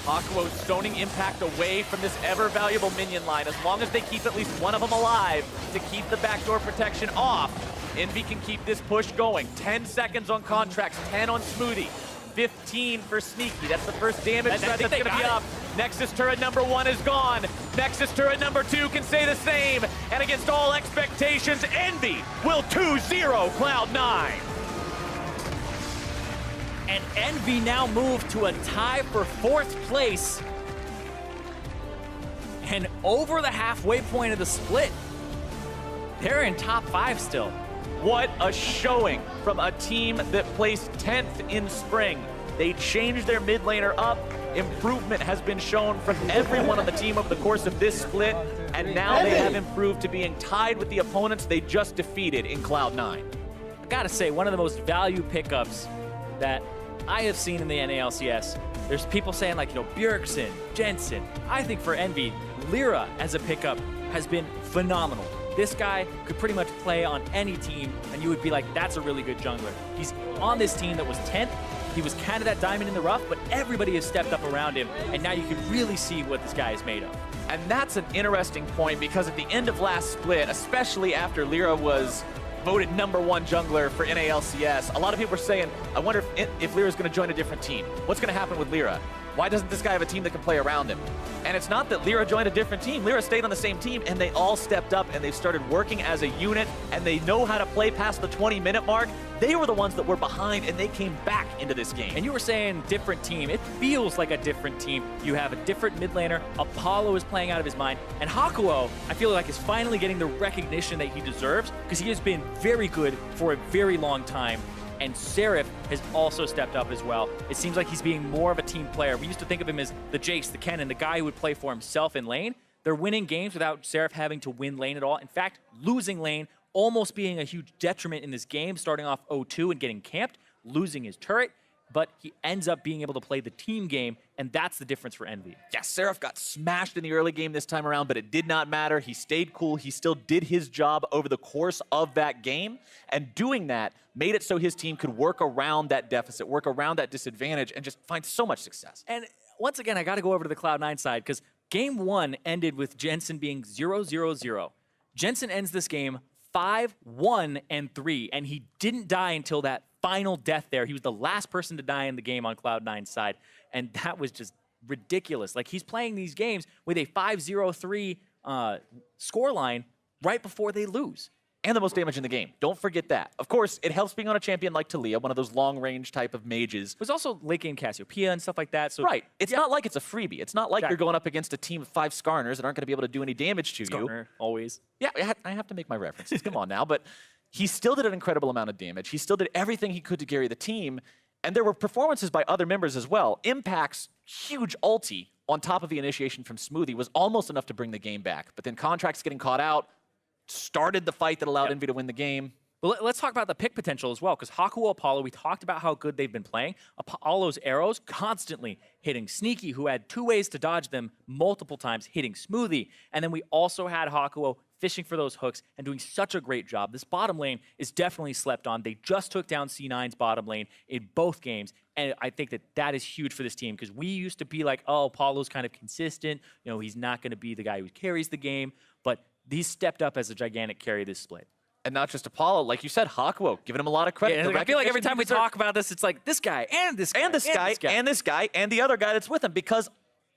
Hakuo stoning Impact away from this ever-valuable minion line. As long as they keep at least one of them alive to keep the backdoor protection off, Envy can keep this push going. 10 seconds on Contracts, 10 on Smoothie, 15 for Sneaky. That's the first damage threat that's going to be up. Nexus turret number 1 is gone. Nexus turret number 2 can say the same. And against all expectations, Envy will 2-0 Cloud9. And EnVy now move to a tie for 4th place. And over the halfway point of the split, they're in top 5 still. What a showing from a team that placed 10th in spring. They changed their mid laner up. Improvement has been shown from everyone on the team over the course of this split, and now they have improved to being tied with the opponents they just defeated in Cloud9. I gotta say, one of the most value pickups that I have seen in the NALCS. There's people saying like, Bjergsen, Jensen. I think for EnVy, Lyra as a pickup has been phenomenal. This guy could pretty much play on any team, and you would be like, that's a really good jungler. He's on this team that was 10th. He was kind of that diamond in the rough, but everybody has stepped up around him, and now you can really see what this guy is made of. And that's an interesting point, because at the end of last split, especially after Lyra was voted #1 jungler for NALCS, a lot of people were saying, I wonder if Lyra's going to join a different team. What's going to happen with Lyra? Why doesn't this guy have a team that can play around him? And it's not that Lyra joined a different team. Lyra stayed on the same team, and they all stepped up, and they've started working as a unit, and they know how to play past the 20-minute mark. They were the ones that were behind, and they came back into this game. And you were saying different team. It feels like a different team. You have a different mid laner. Apollo is playing out of his mind. And Hakuo, I feel like, is finally getting the recognition that he deserves, because he has been very good for a very long time. And Seraph has also stepped up as well. It seems like he's being more of a team player. We used to think of him as the Jace, the Kennen, the guy who would play for himself in lane. They're winning games without Seraph having to win lane at all. In fact, losing lane almost being a huge detriment in this game, starting off 0-2 and getting camped, losing his turret, but he ends up being able to play the team game, and that's the difference for EnVy. Yeah, Seraph got smashed in the early game this time around, but it did not matter. He stayed cool. He still did his job over the course of that game, and doing that made it so his team could work around that deficit, work around that disadvantage, and just find so much success. And once again, I got to go over to the Cloud9 side, because game 1 ended with Jensen being 0-0-0. Jensen ends this game 5-1-3, and he didn't die until that final death there. He was the last person to die in the game on Cloud9's side, and that was just ridiculous. Like, he's playing these games with a 5-0-3 scoreline right before they lose. And the most damage in the game. Don't forget that. Of course, it helps being on a champion like Talia, one of those long-range type of mages. There's also late game Cassiopeia and stuff like that. So right. It's not like it's a freebie. It's not like you're going up against a team of 5 Skarners that aren't going to be able to do any damage to you. Always. Yeah, I have to make my references. Come on now. But he still did an incredible amount of damage. He still did everything he could to carry the team. And there were performances by other members as well. Impact's huge ulti on top of the initiation from Smoothie was almost enough to bring the game back. But then Contracts getting caught out started the fight that allowed EnVy to win the game. Well, let's talk about the pick potential as well, because Hakuo Apollo, we talked about how good they've been playing. Apollo's arrows constantly hitting Sneaky, who had 2 ways to dodge them multiple times, hitting Smoothie. And then we also had Hakuo fishing for those hooks and doing such a great job. This bottom lane is definitely slept on. They just took down C9's bottom lane in both games, and I think that that is huge for this team, because we used to be like, oh, Apollo's kind of consistent. He's not going to be the guy who carries the game, but he's stepped up as a gigantic carry this split. And not just Apollo, like you said, Hakuo, giving him a lot of credit. Yeah, I feel like every time we talk about this, it's like this guy, and this guy, and this guy, and this guy, and the other guy that's with him. Because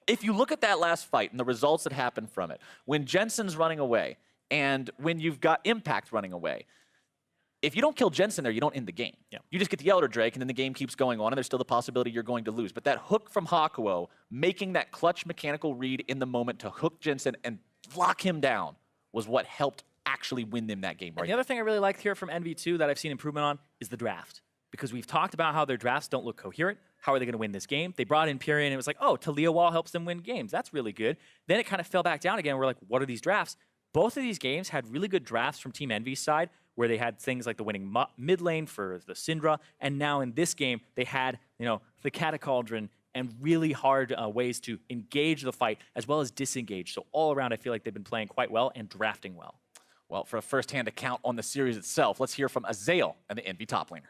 if you look at that last fight and the results that happened from it, when Jensen's running away, and when you've got Impact running away, if you don't kill Jensen there, you don't end the game. Yeah. You just get the Elder Drake, and then the game keeps going on, and there's still the possibility you're going to lose. But that hook from Hakuo, making that clutch mechanical read in the moment to hook Jensen and lock him down, was what helped actually win them that game. Right. And the other thing I really liked here from EnVy too that I've seen improvement on is the draft. Because we've talked about how their drafts don't look coherent. How are they going to win this game? They brought in Pyrian, and it was like, oh, Talia Wall helps them win games. That's really good. Then it kind of fell back down again. We're like, what are these drafts? Both of these games had really good drafts from Team EnVy's side, where they had things like the winning mid lane for the Syndra, and now in this game, they had, the Catacauldron and really hard ways to engage the fight as well as disengage. So all around, I feel like they've been playing quite well and drafting well. Well, for a first-hand account on the series itself, let's hear from Azael and the EnVy top laner.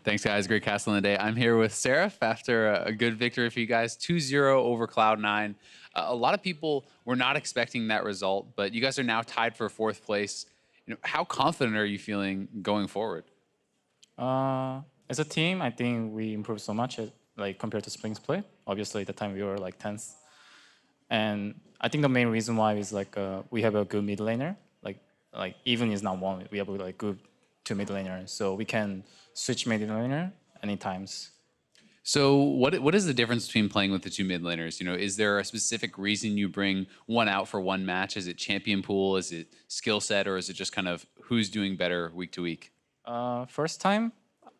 Thanks, guys. Great castle in the day. I'm here with Seraph after a good victory for you guys, 2-0 over Cloud9. A lot of people were not expecting that result, but you guys are now tied for 4th place. How confident are you feeling going forward? As a team, I think we improved so much, compared to spring split. Obviously, at the time we were 10th, and I think the main reason why is we have a good mid laner. Even is not one, we have good 2 mid laner, so we can switch mid laner any times. So what is the difference between playing with the two mid laners? You know, is there a specific reason you bring one out for one match? Is it champion pool? Is it skill set? Or is it just kind of who's doing better week to week? First time,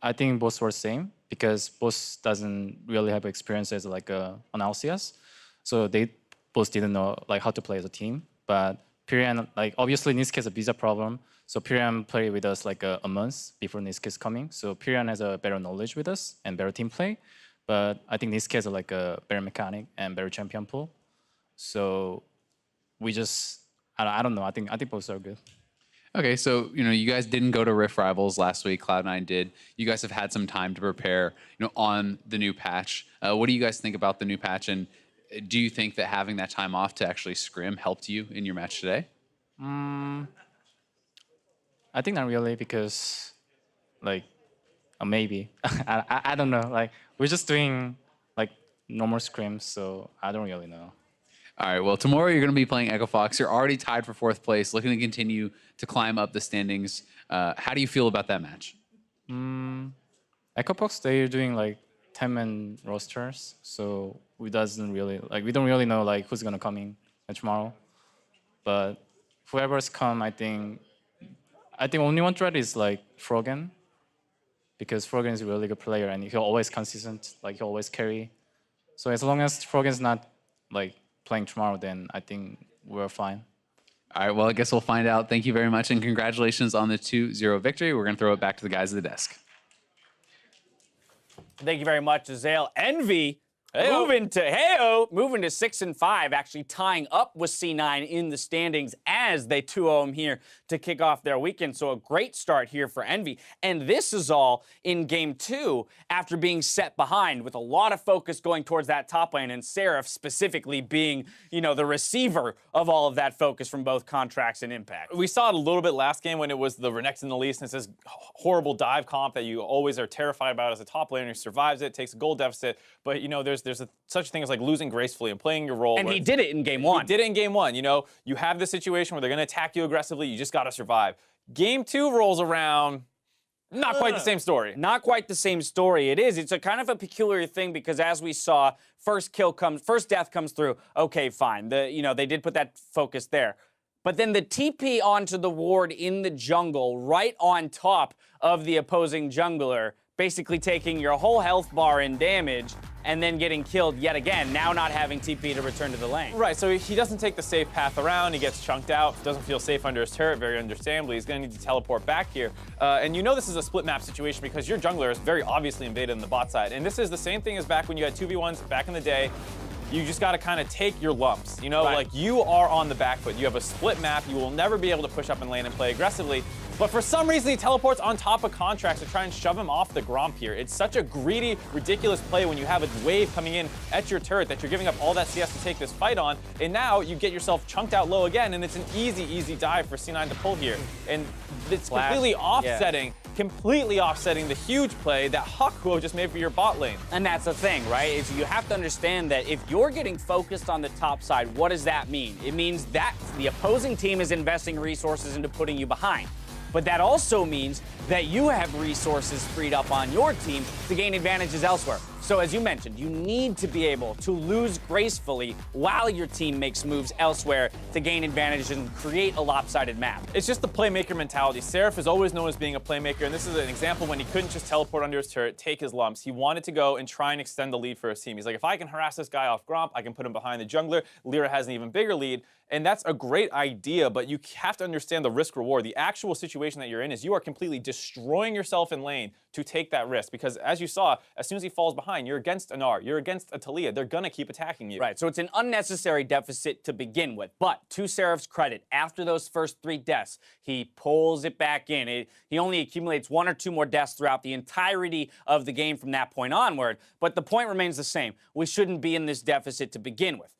I think both were same because both doesn't really have experience as like an LCS, so they both didn't know like how to play as a team. But Pyrian, like obviously Niske has a visa problem, so Pyrian played with us like a month before Niske is coming. So Pyrian has a better knowledge with us and better team play. But I think Niske has like a better mechanic and better champion pool. So we just I don't know. I think both are good. Okay, so you know, you guys didn't go to Rift Rivals last week. Cloud9 did. You guys have had some time to prepare, you know, on the new patch. What do you guys think about the new patch, and do you think that having that time off to actually scrim helped you in your match today? I think not really because, like, maybe I don't know. Like we're just doing like normal scrims, so I don't really know. All right, well, tomorrow you're going to be playing Echo Fox. You're already tied for 4th place, looking to continue to climb up the standings. How do you feel about that match? Echo Fox, they're doing like 10-man rosters, so we don't really know like who's gonna come in tomorrow. But whoever's come, I think only one threat is like Frogan, because Frogan is a really good player and he'll always consistent, like he'll always carry. So as long as Frogan's not like playing tomorrow, then I think we're fine. All right, well, I guess we'll find out. Thank you very much, and congratulations on the 2-0 victory. We're going to throw it back to the guys at the desk. Thank you very much, Zale. Envy moving to 6-5, actually tying up with C9 in the standings as they 2-0 here to kick off their weekend. So a great start here for Envy. And this is all in game 2 after being set behind with a lot of focus going towards that top lane, and Seraph specifically being, you know, the receiver of all of that focus from both Contracts and Impact. We saw it a little bit last game when it was the Renekton Elise, and it's this horrible dive comp that you always are terrified about as a top laner who survives it, takes a goal deficit, but you know, there's such a thing as like losing gracefully and playing your role. And he did it in game 1. He did it in game 1. You know, you have this situation where they're going to attack you aggressively. You just got to survive. Game 2 rolls around. Not quite the same story. Not quite the same story. It's a kind of a peculiar thing because as we saw, first death comes through. Okay, fine. They did put that focus there. But then the TP onto the ward in the jungle, right on top of the opposing jungler, basically taking your whole health bar in damage and then getting killed yet again, now not having TP to return to the lane. Right, so he doesn't take the safe path around, he gets chunked out, doesn't feel safe under his turret, very understandably. He's gonna need to teleport back here. And you know this is a split map situation because your jungler is very obviously invaded on the bot side. And this is the same thing as back when you had 2v1s back in the day. You just gotta kind of take your lumps, you know? Right. Like, you are on the back foot. You have a split map, you will never be able to push up and lane and play aggressively. But for some reason, he teleports on top of Contracts to try and shove him off the Gromp here. It's such a greedy, ridiculous play when you have a wave coming in at your turret that you're giving up all that CS to take this fight on, and now you get yourself chunked out low again, and it's an easy dive for C9 to pull here. And it's completely offsetting the huge play that Hakuo just made for your bot lane. And that's the thing, right? Is you have to understand that if you're getting focused on the top side, what does that mean? It means that the opposing team is investing resources into putting you behind. But that also means that you have resources freed up on your team to gain advantages elsewhere. So as you mentioned, you need to be able to lose gracefully while your team makes moves elsewhere to gain advantage and create a lopsided map. It's just the playmaker mentality. Seraph is always known as being a playmaker, and this is an example when he couldn't just teleport under his turret, take his lumps. He wanted to go and try and extend the lead for his team. He's like, if I can harass this guy off Gromp, I can put him behind the jungler. Lyra has an even bigger lead, and that's a great idea, but you have to understand the risk reward. The actual situation that you're in is you are completely destroying yourself in lane to take that risk, because as you saw, as soon as he falls behind, you're against an R, you're against a Talia. They're gonna keep attacking you. Right, so it's an unnecessary deficit to begin with. But to Seraph's credit, after those first 3 deaths, he pulls it back in. He only accumulates 1 or 2 more deaths throughout the entirety of the game from that point onward. But the point remains the same. We shouldn't be in this deficit to begin with.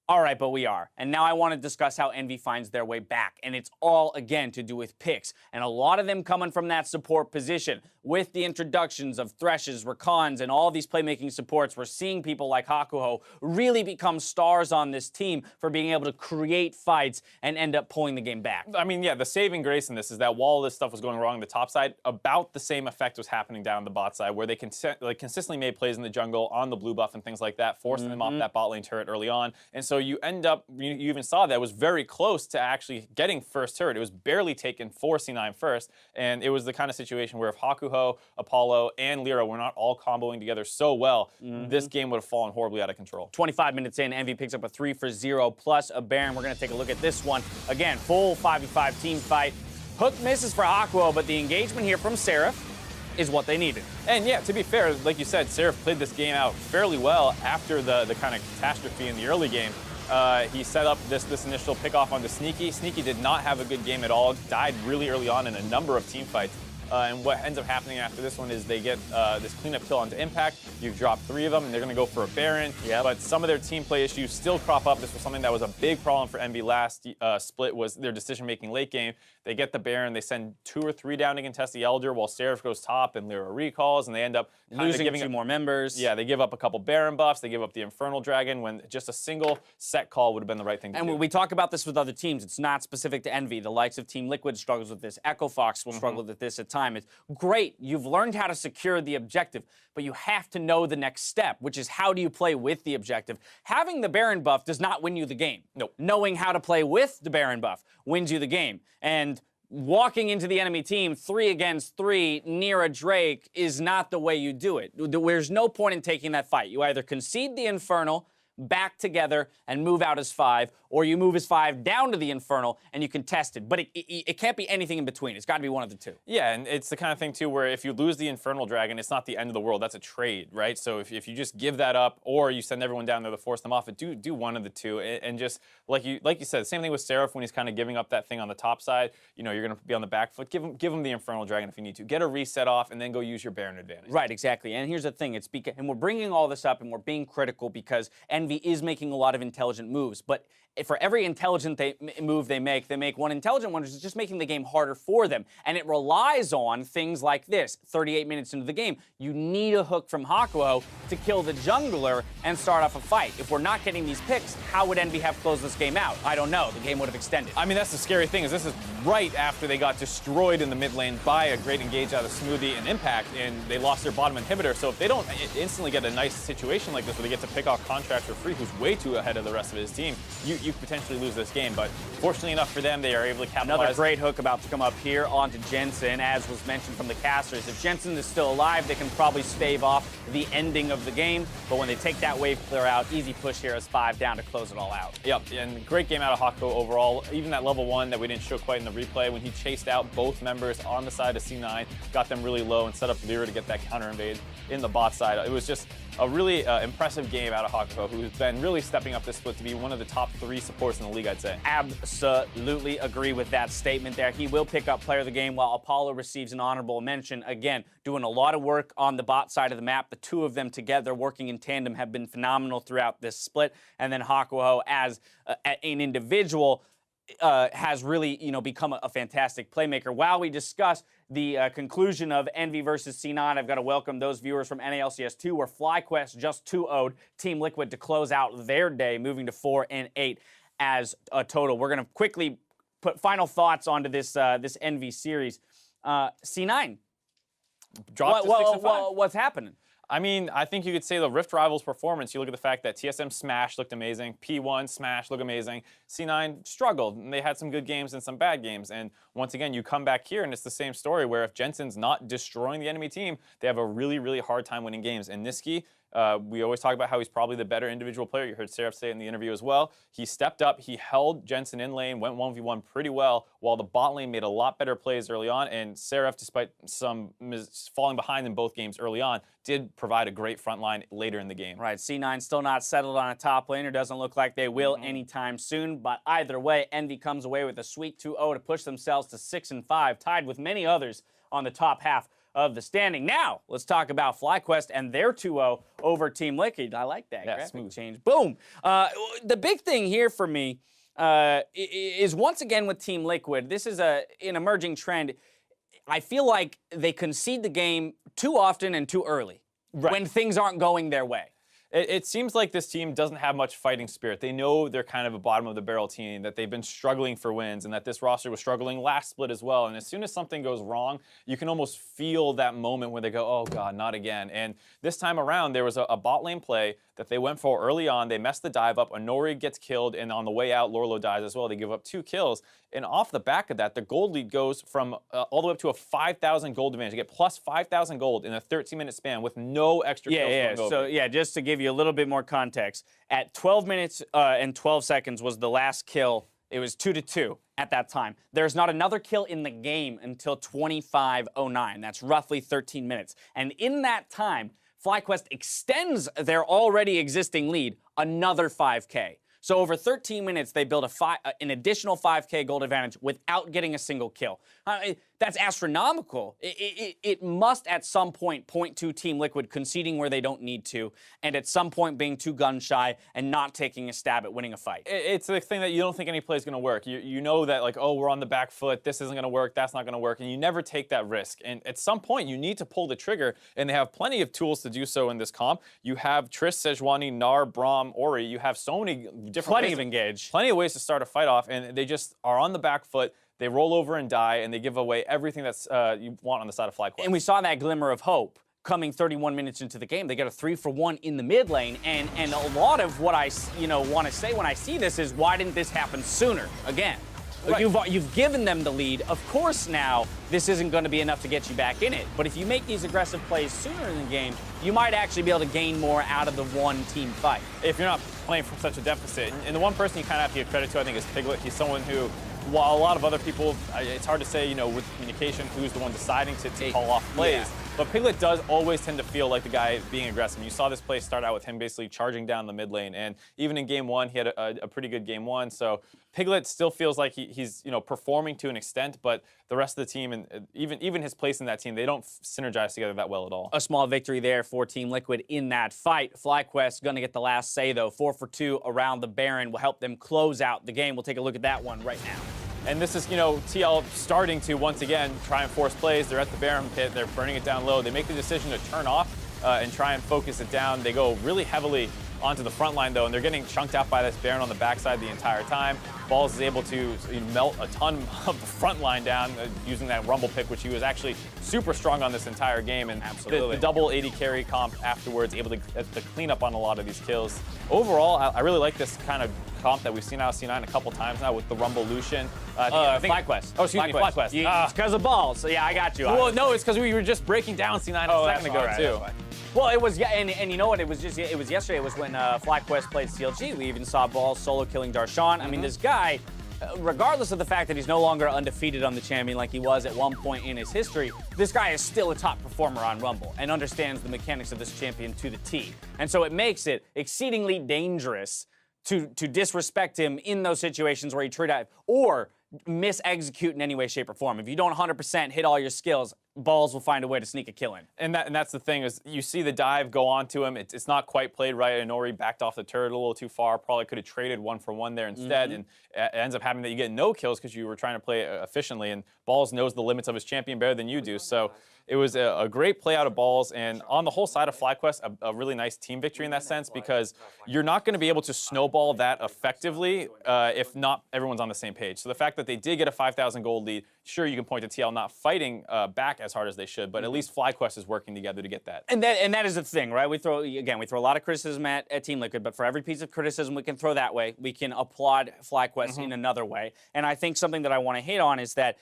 All right, but we are. And now I want to discuss how Envy finds their way back. And it's all, again, to do with picks. And a lot of them coming from that support position. with the introductions of Threshes, Rakans, and all these playmaking supports, we're seeing people like Hakuho really become stars on this team for being able to create fights and end up pulling the game back. I mean, yeah, the saving grace in this is that while all this stuff was going wrong on the top side, about the same effect was happening down the bot side, where they consistently made plays in the jungle on the blue buff and things like that, forcing them off that bot lane turret early on. And so you end up, you even saw that it was very close to actually getting first turret. It was barely taken for C9 first, and it was the kind of situation where if Hakuho, Apollo, and Lyra were not all comboing together so well, this game would have fallen horribly out of control. 25 minutes in, Envy picks up a 3 for 0 plus a Baron. We're going to take a look at this one. Again, full 5v5 team fight. Hook misses for Hakuho, but the engagement here from Seraph is what they needed. And yeah, to be fair, like you said, Seraph played this game out fairly well after the kind of catastrophe in the early game. He set up this initial pickoff onto Sneaky. Sneaky did not have a good game at all, died really early on in a number of team fights. And what ends up happening after this one is they get this cleanup kill onto Impact. You've dropped 3 of them, and they're going to go for a Baron. Yeah. But some of their team play issues still crop up. This was something that was a big problem for Envy last split, was their decision-making late game. They get the Baron, they send 2 or 3 down to contest the Elder while Seraph goes top and Lyra recalls, and they end up losing giving 2 more members. Yeah, they give up a couple Baron buffs, they give up the Infernal Dragon, when just a single set call would have been the right thing to do. And when we talk about this with other teams, it's not specific to Envy. The likes of Team Liquid struggles with this. Echo Fox will struggle with this at times. It's great, you've learned how to secure the objective, but you have to know the next step, which is how do you play with the objective. Having the Baron buff does not win you the game. Nope. Knowing how to play with the Baron buff wins you the game. And walking into the enemy team 3 against 3 near a Drake is not the way you do it. There's no point in taking that fight. You either concede the Infernal, back together, and move out as 5, or you move as 5 down to the Infernal and you contest it. But it can't be anything in between. It's got to be one of the 2. Yeah, and it's the kind of thing, too, where if you lose the Infernal Dragon, it's not the end of the world. That's a trade, right? So if you just give that up, or you send everyone down there to force them off, do one of the 2. And just, like you said, the same thing with Seraph when he's kind of giving up that thing on the top side. You know, you're going to be on the back foot. Give him the Infernal Dragon if you need to. Get a reset off, and then go use your Baron advantage. Right, exactly. And here's the thing. And we're bringing all this up, and we're being critical because Envy is making a lot of intelligent moves. But for every intelligent move they make one intelligent one, which is just making the game harder for them. And it relies on things like this. 38 minutes into the game, you need a hook from Hakuho to kill the jungler and start off a fight. If we're not getting these picks, how would Envy have closed this game out? I don't know. The game would have extended. I mean, that's the scary thing, is this is right after they got destroyed in the mid lane by a great engage out of Smoothie and Impact, and they lost their bottom inhibitor. So if they don't instantly get a nice situation like this where they get to pick off Contract for free, who's way too ahead of the rest of his team, you potentially lose this game. But fortunately enough for them, they are able to capitalize. Another great hook about to come up here onto Jensen, as was mentioned from the casters. If Jensen is still alive, they can probably stave off the ending of the game. But when they take that wave clear out, easy push here as 5 down to close it all out. Yep, and great game out of Hakuho overall. Even that level 1 that we didn't show quite in the replay, when he chased out both members on the side of C9, got them really low, and set up Lyra to get that counter invade in the bot side. It was just a really impressive game out of Hakuho, who's been really stepping up this split to be one of the top 3 supports in the league, I'd say. Absolutely agree with that statement there. He will pick up player of the game, while Apollo receives an honorable mention. Again, doing a lot of work on the bot side of the map. The 2 of them together, working in tandem, have been phenomenal throughout this split. And then Hakuho, as an individual, has really, become a fantastic playmaker. While we discuss the conclusion of Envy versus C9, I've got to welcome those viewers from NALCS 2, where FlyQuest just 2-0'd Team Liquid to close out their day, moving to 4-8 as a total. We're going to quickly put final thoughts onto this Envy series. C9, Dropped to 6-5. what's happening? I mean, I think you could say the Rift Rivals performance, you look at the fact that TSM Smash looked amazing, P1 Smash looked amazing, C9 struggled, and they had some good games and some bad games. And once again, you come back here, and it's the same story, where if Jensen's not destroying the enemy team, they have a really, really hard time winning games. And Niski, we always talk about how he's probably the better individual player. You heard Seraph say it in the interview as well. He stepped up, he held Jensen in lane, went 1v1 pretty well, while the bot lane made a lot better plays early on. And Seraph, despite some falling behind in both games early on, did provide a great front line later in the game. Right, C9 still not settled on a top laner. Doesn't look like they will anytime soon. But either way, Envy comes away with a sweet 2-0 to push themselves to 6-5, tied with many others on the top half of the standing. Now, let's talk about FlyQuest and their 2-0 over Team Liquid. I like that. Yeah, graphic smooth change. Boom. The big thing here for me is once again with Team Liquid, this is an emerging trend. I feel like they concede the game too often and too early when things aren't going their way. It seems like this team doesn't have much fighting spirit. They know they're kind of a bottom-of-the-barrel team, that they've been struggling for wins, and that this roster was struggling last split as well. And as soon as something goes wrong, you can almost feel that moment where they go, oh, God, not again. And this time around, there was a bot lane play that they went for early on. They messed the dive up. Honori gets killed, and on the way out, Lorlo dies as well. They give up 2 kills. And off the back of that, the gold lead goes from all the way up to a 5,000 gold advantage. You get plus 5,000 gold in a 13-minute span with no extra kills. Yeah. So, just to give you a little bit more context, at 12 minutes and 12 seconds was the last kill. It was 2-2 at that time. There's not another kill in the game until 25:09. That's roughly 13 minutes. And in that time, FlyQuest extends their already existing lead another 5K. So over 13 minutes, they build an additional 5K gold advantage without getting a single kill. That's astronomical. It must at some point point to Team Liquid conceding where they don't need to, and at some point being too gun-shy and not taking a stab at winning a fight. It's the thing that you don't think any play is going to work. You know that, like, oh, we're on the back foot, this isn't going to work, that's not going to work, and you never take that risk. And at some point, you need to pull the trigger, and they have plenty of tools to do so in this comp. You have Triss, Sejuani, Gnar, Braum, Ori. You have so many different Plenty of engage. Plenty of ways to start a fight off, and they just are on the back foot. They roll over and die, and they give away everything that's you want on the side of FlyQuest. And we saw that glimmer of hope coming 31 minutes into the game. They got a 3-for-1 in the mid lane, and a lot of what I want to say when I see this is, why didn't this happen sooner? Again, you've given them the lead. Of course, now this isn't going to be enough to get you back in it. But if you make these aggressive plays sooner in the game, you might actually be able to gain more out of the one-team fight. If you're not playing from such a deficit, and the one person you kind of have to give credit to, I think, is Piglet. He's someone who, while a lot of other people, it's hard to say, with communication, who's the one deciding to call off plays. Yeah. But Piglet does always tend to feel like the guy being aggressive. You saw this play start out with him basically charging down the mid lane. And even in game 1, he had a pretty good game 1. So Piglet still feels like he's performing to an extent, but the rest of the team, and even his place in that team, they don't synergize together that well at all. A small victory there for Team Liquid in that fight. FlyQuest going to get the last say, though. 4-for-2 around the Baron will help them close out the game. We'll take a look at that one right now. And this is, TL starting to, once again, try and force plays. They're at the Baron pit. They're burning it down low. They make the decision to turn off and try and focus it down. They go really heavily onto the front line, though, and they're getting chunked out by this Baron on the backside the entire time. Balls is able to melt a ton of the front line down using that Rumble pick, which he was actually super strong on this entire game. And the double 80 carry comp afterwards, able to clean up on a lot of these kills. Overall, I really like this kind of comp that we've seen out of C9 a couple times now with the Rumble Lucian. I think FlyQuest. Oh, excuse me, FlyQuest. It's because of balls. So yeah, I got you. Well, no, it's because we were just breaking down C9 a second ago, too. Well, it was, and you know what? It was yesterday. It was when FlyQuest played CLG. We even saw Balls solo killing Darshan. I mean, this guy, regardless of the fact that he's no longer undefeated on the champion like he was at one point in his history, this guy is still a top performer on Rumble and understands the mechanics of this champion to the T. And so it makes it exceedingly dangerous to disrespect him in those situations where he trade dive or mis-execute in any way, shape, or form. If you don't 100% hit all your skills, Balls will find a way to sneak a kill in. And that's the thing, is you see the dive go on to him. It's not quite played right. Honori backed off the turret a little too far. Probably could have traded 1-for-1 there instead. And it ends up happening that you get no kills because you were trying to play efficiently. And Balls knows the limits of his champion better than you do. So it was a great play out of Balls. And on the whole side of FlyQuest, a really nice team victory in that sense, because you're not going to be able to snowball that effectively if not everyone's on the same page. So the fact that they did get a 5,000 gold lead, sure, you can point to TL not fighting back as hard as they should, but at least FlyQuest is working together to get that. And that is the thing, right? We throw a lot of criticism at Team Liquid, but for every piece of criticism we can throw that way, we can applaud FlyQuest in another way. And I think something that I want to hit on is that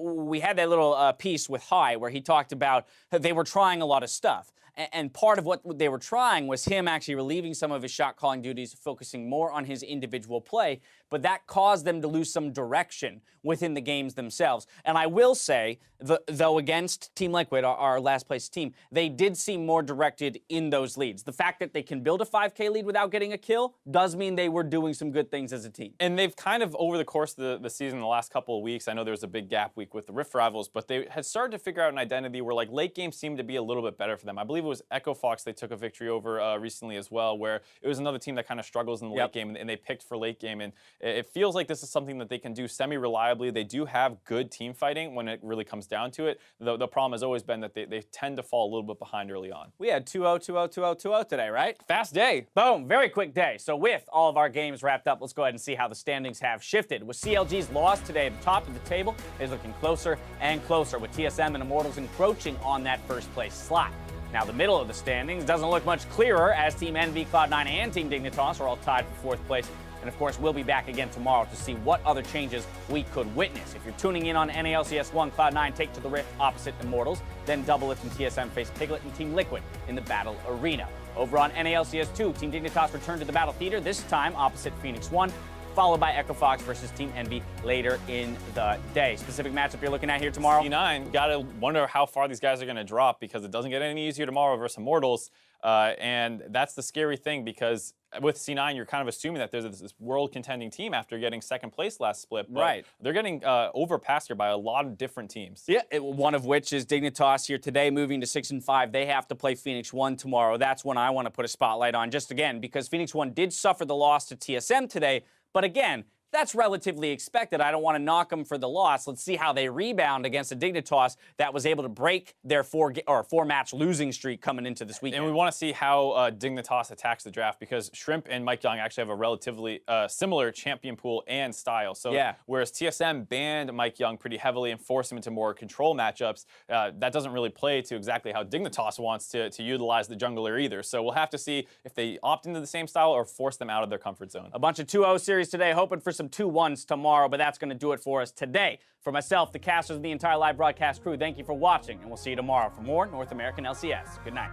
we had that little piece with High where he talked about they were trying a lot of stuff. And part of what they were trying was him actually relieving some of his shot calling duties, focusing more on his individual play, but that caused them to lose some direction within the games themselves. And I will say, though against Team Liquid, our last place team, they did seem more directed in those leads. The fact that they can build a 5K lead without getting a kill does mean they were doing some good things as a team. And they've kind of, over the course of the season, the last couple of weeks, I know there was a big gap week with the Rift Rivals, but they had started to figure out an identity where, like, late game seemed to be a little bit better for them. I believe believe it was Echo Fox they took a victory over recently as well, where it was another team that kind of struggles in the late game, and they picked for late game. And it feels like this is something that they can do semi-reliably. They do have good team fighting when it really comes down to it. The problem has always been that they tend to fall a little bit behind early on. We had 2-0, 2-0, 2-0, 2-0 today, right? Fast day. Boom, very quick day. So with all of our games wrapped up, let's go ahead and see how the standings have shifted. With CLG's loss today, the top of the table is looking closer and closer, with TSM and Immortals encroaching on that first place slot. Now, the middle of the standings doesn't look much clearer, as Team EnVy, Cloud9, and Team Dignitas are all tied for 4th place. And of course, we'll be back again tomorrow to see what other changes we could witness. If you're tuning in on NALCS 1, Cloud9 take to the Rift opposite Immortals, then Doublelift and TSM face Piglet and Team Liquid in the Battle Arena. Over on NALCS 2, Team Dignitas return to the Battle Theater, this time opposite Phoenix 1, followed by Echo Fox versus Team EnVy later in the day. Specific matchup you're looking at here tomorrow? C9, gotta wonder how far these guys are gonna drop, because it doesn't get any easier tomorrow versus Immortals. And that's the scary thing, because with C9, you're kind of assuming that there's this world contending team after getting 2nd place last split. But right. They're getting overpassed here by a lot of different teams. Yeah, one of which is Dignitas here today, moving to 6-5. They have to play Phoenix 1 tomorrow. That's one I want to put a spotlight on, just again, because Phoenix 1 did suffer the loss to TSM today. But again, that's relatively expected. I don't want to knock them for the loss. Let's see how they rebound against a Dignitas that was able to break their four-match losing streak coming into this weekend. And we want to see how Dignitas attacks the draft, because Shrimp and Mike Young actually have a relatively similar champion pool and style. So whereas TSM banned Mike Young pretty heavily and forced him into more control matchups, that doesn't really play to exactly how Dignitas wants to utilize the jungler either. So we'll have to see if they opt into the same style or force them out of their comfort zone. A bunch of 2-0 series today, hoping for some 2-1s tomorrow, but that's going to do it for us today. For myself, the casters, and the entire live broadcast crew, thank you for watching, and we'll see you tomorrow for more North American LCS. Good night.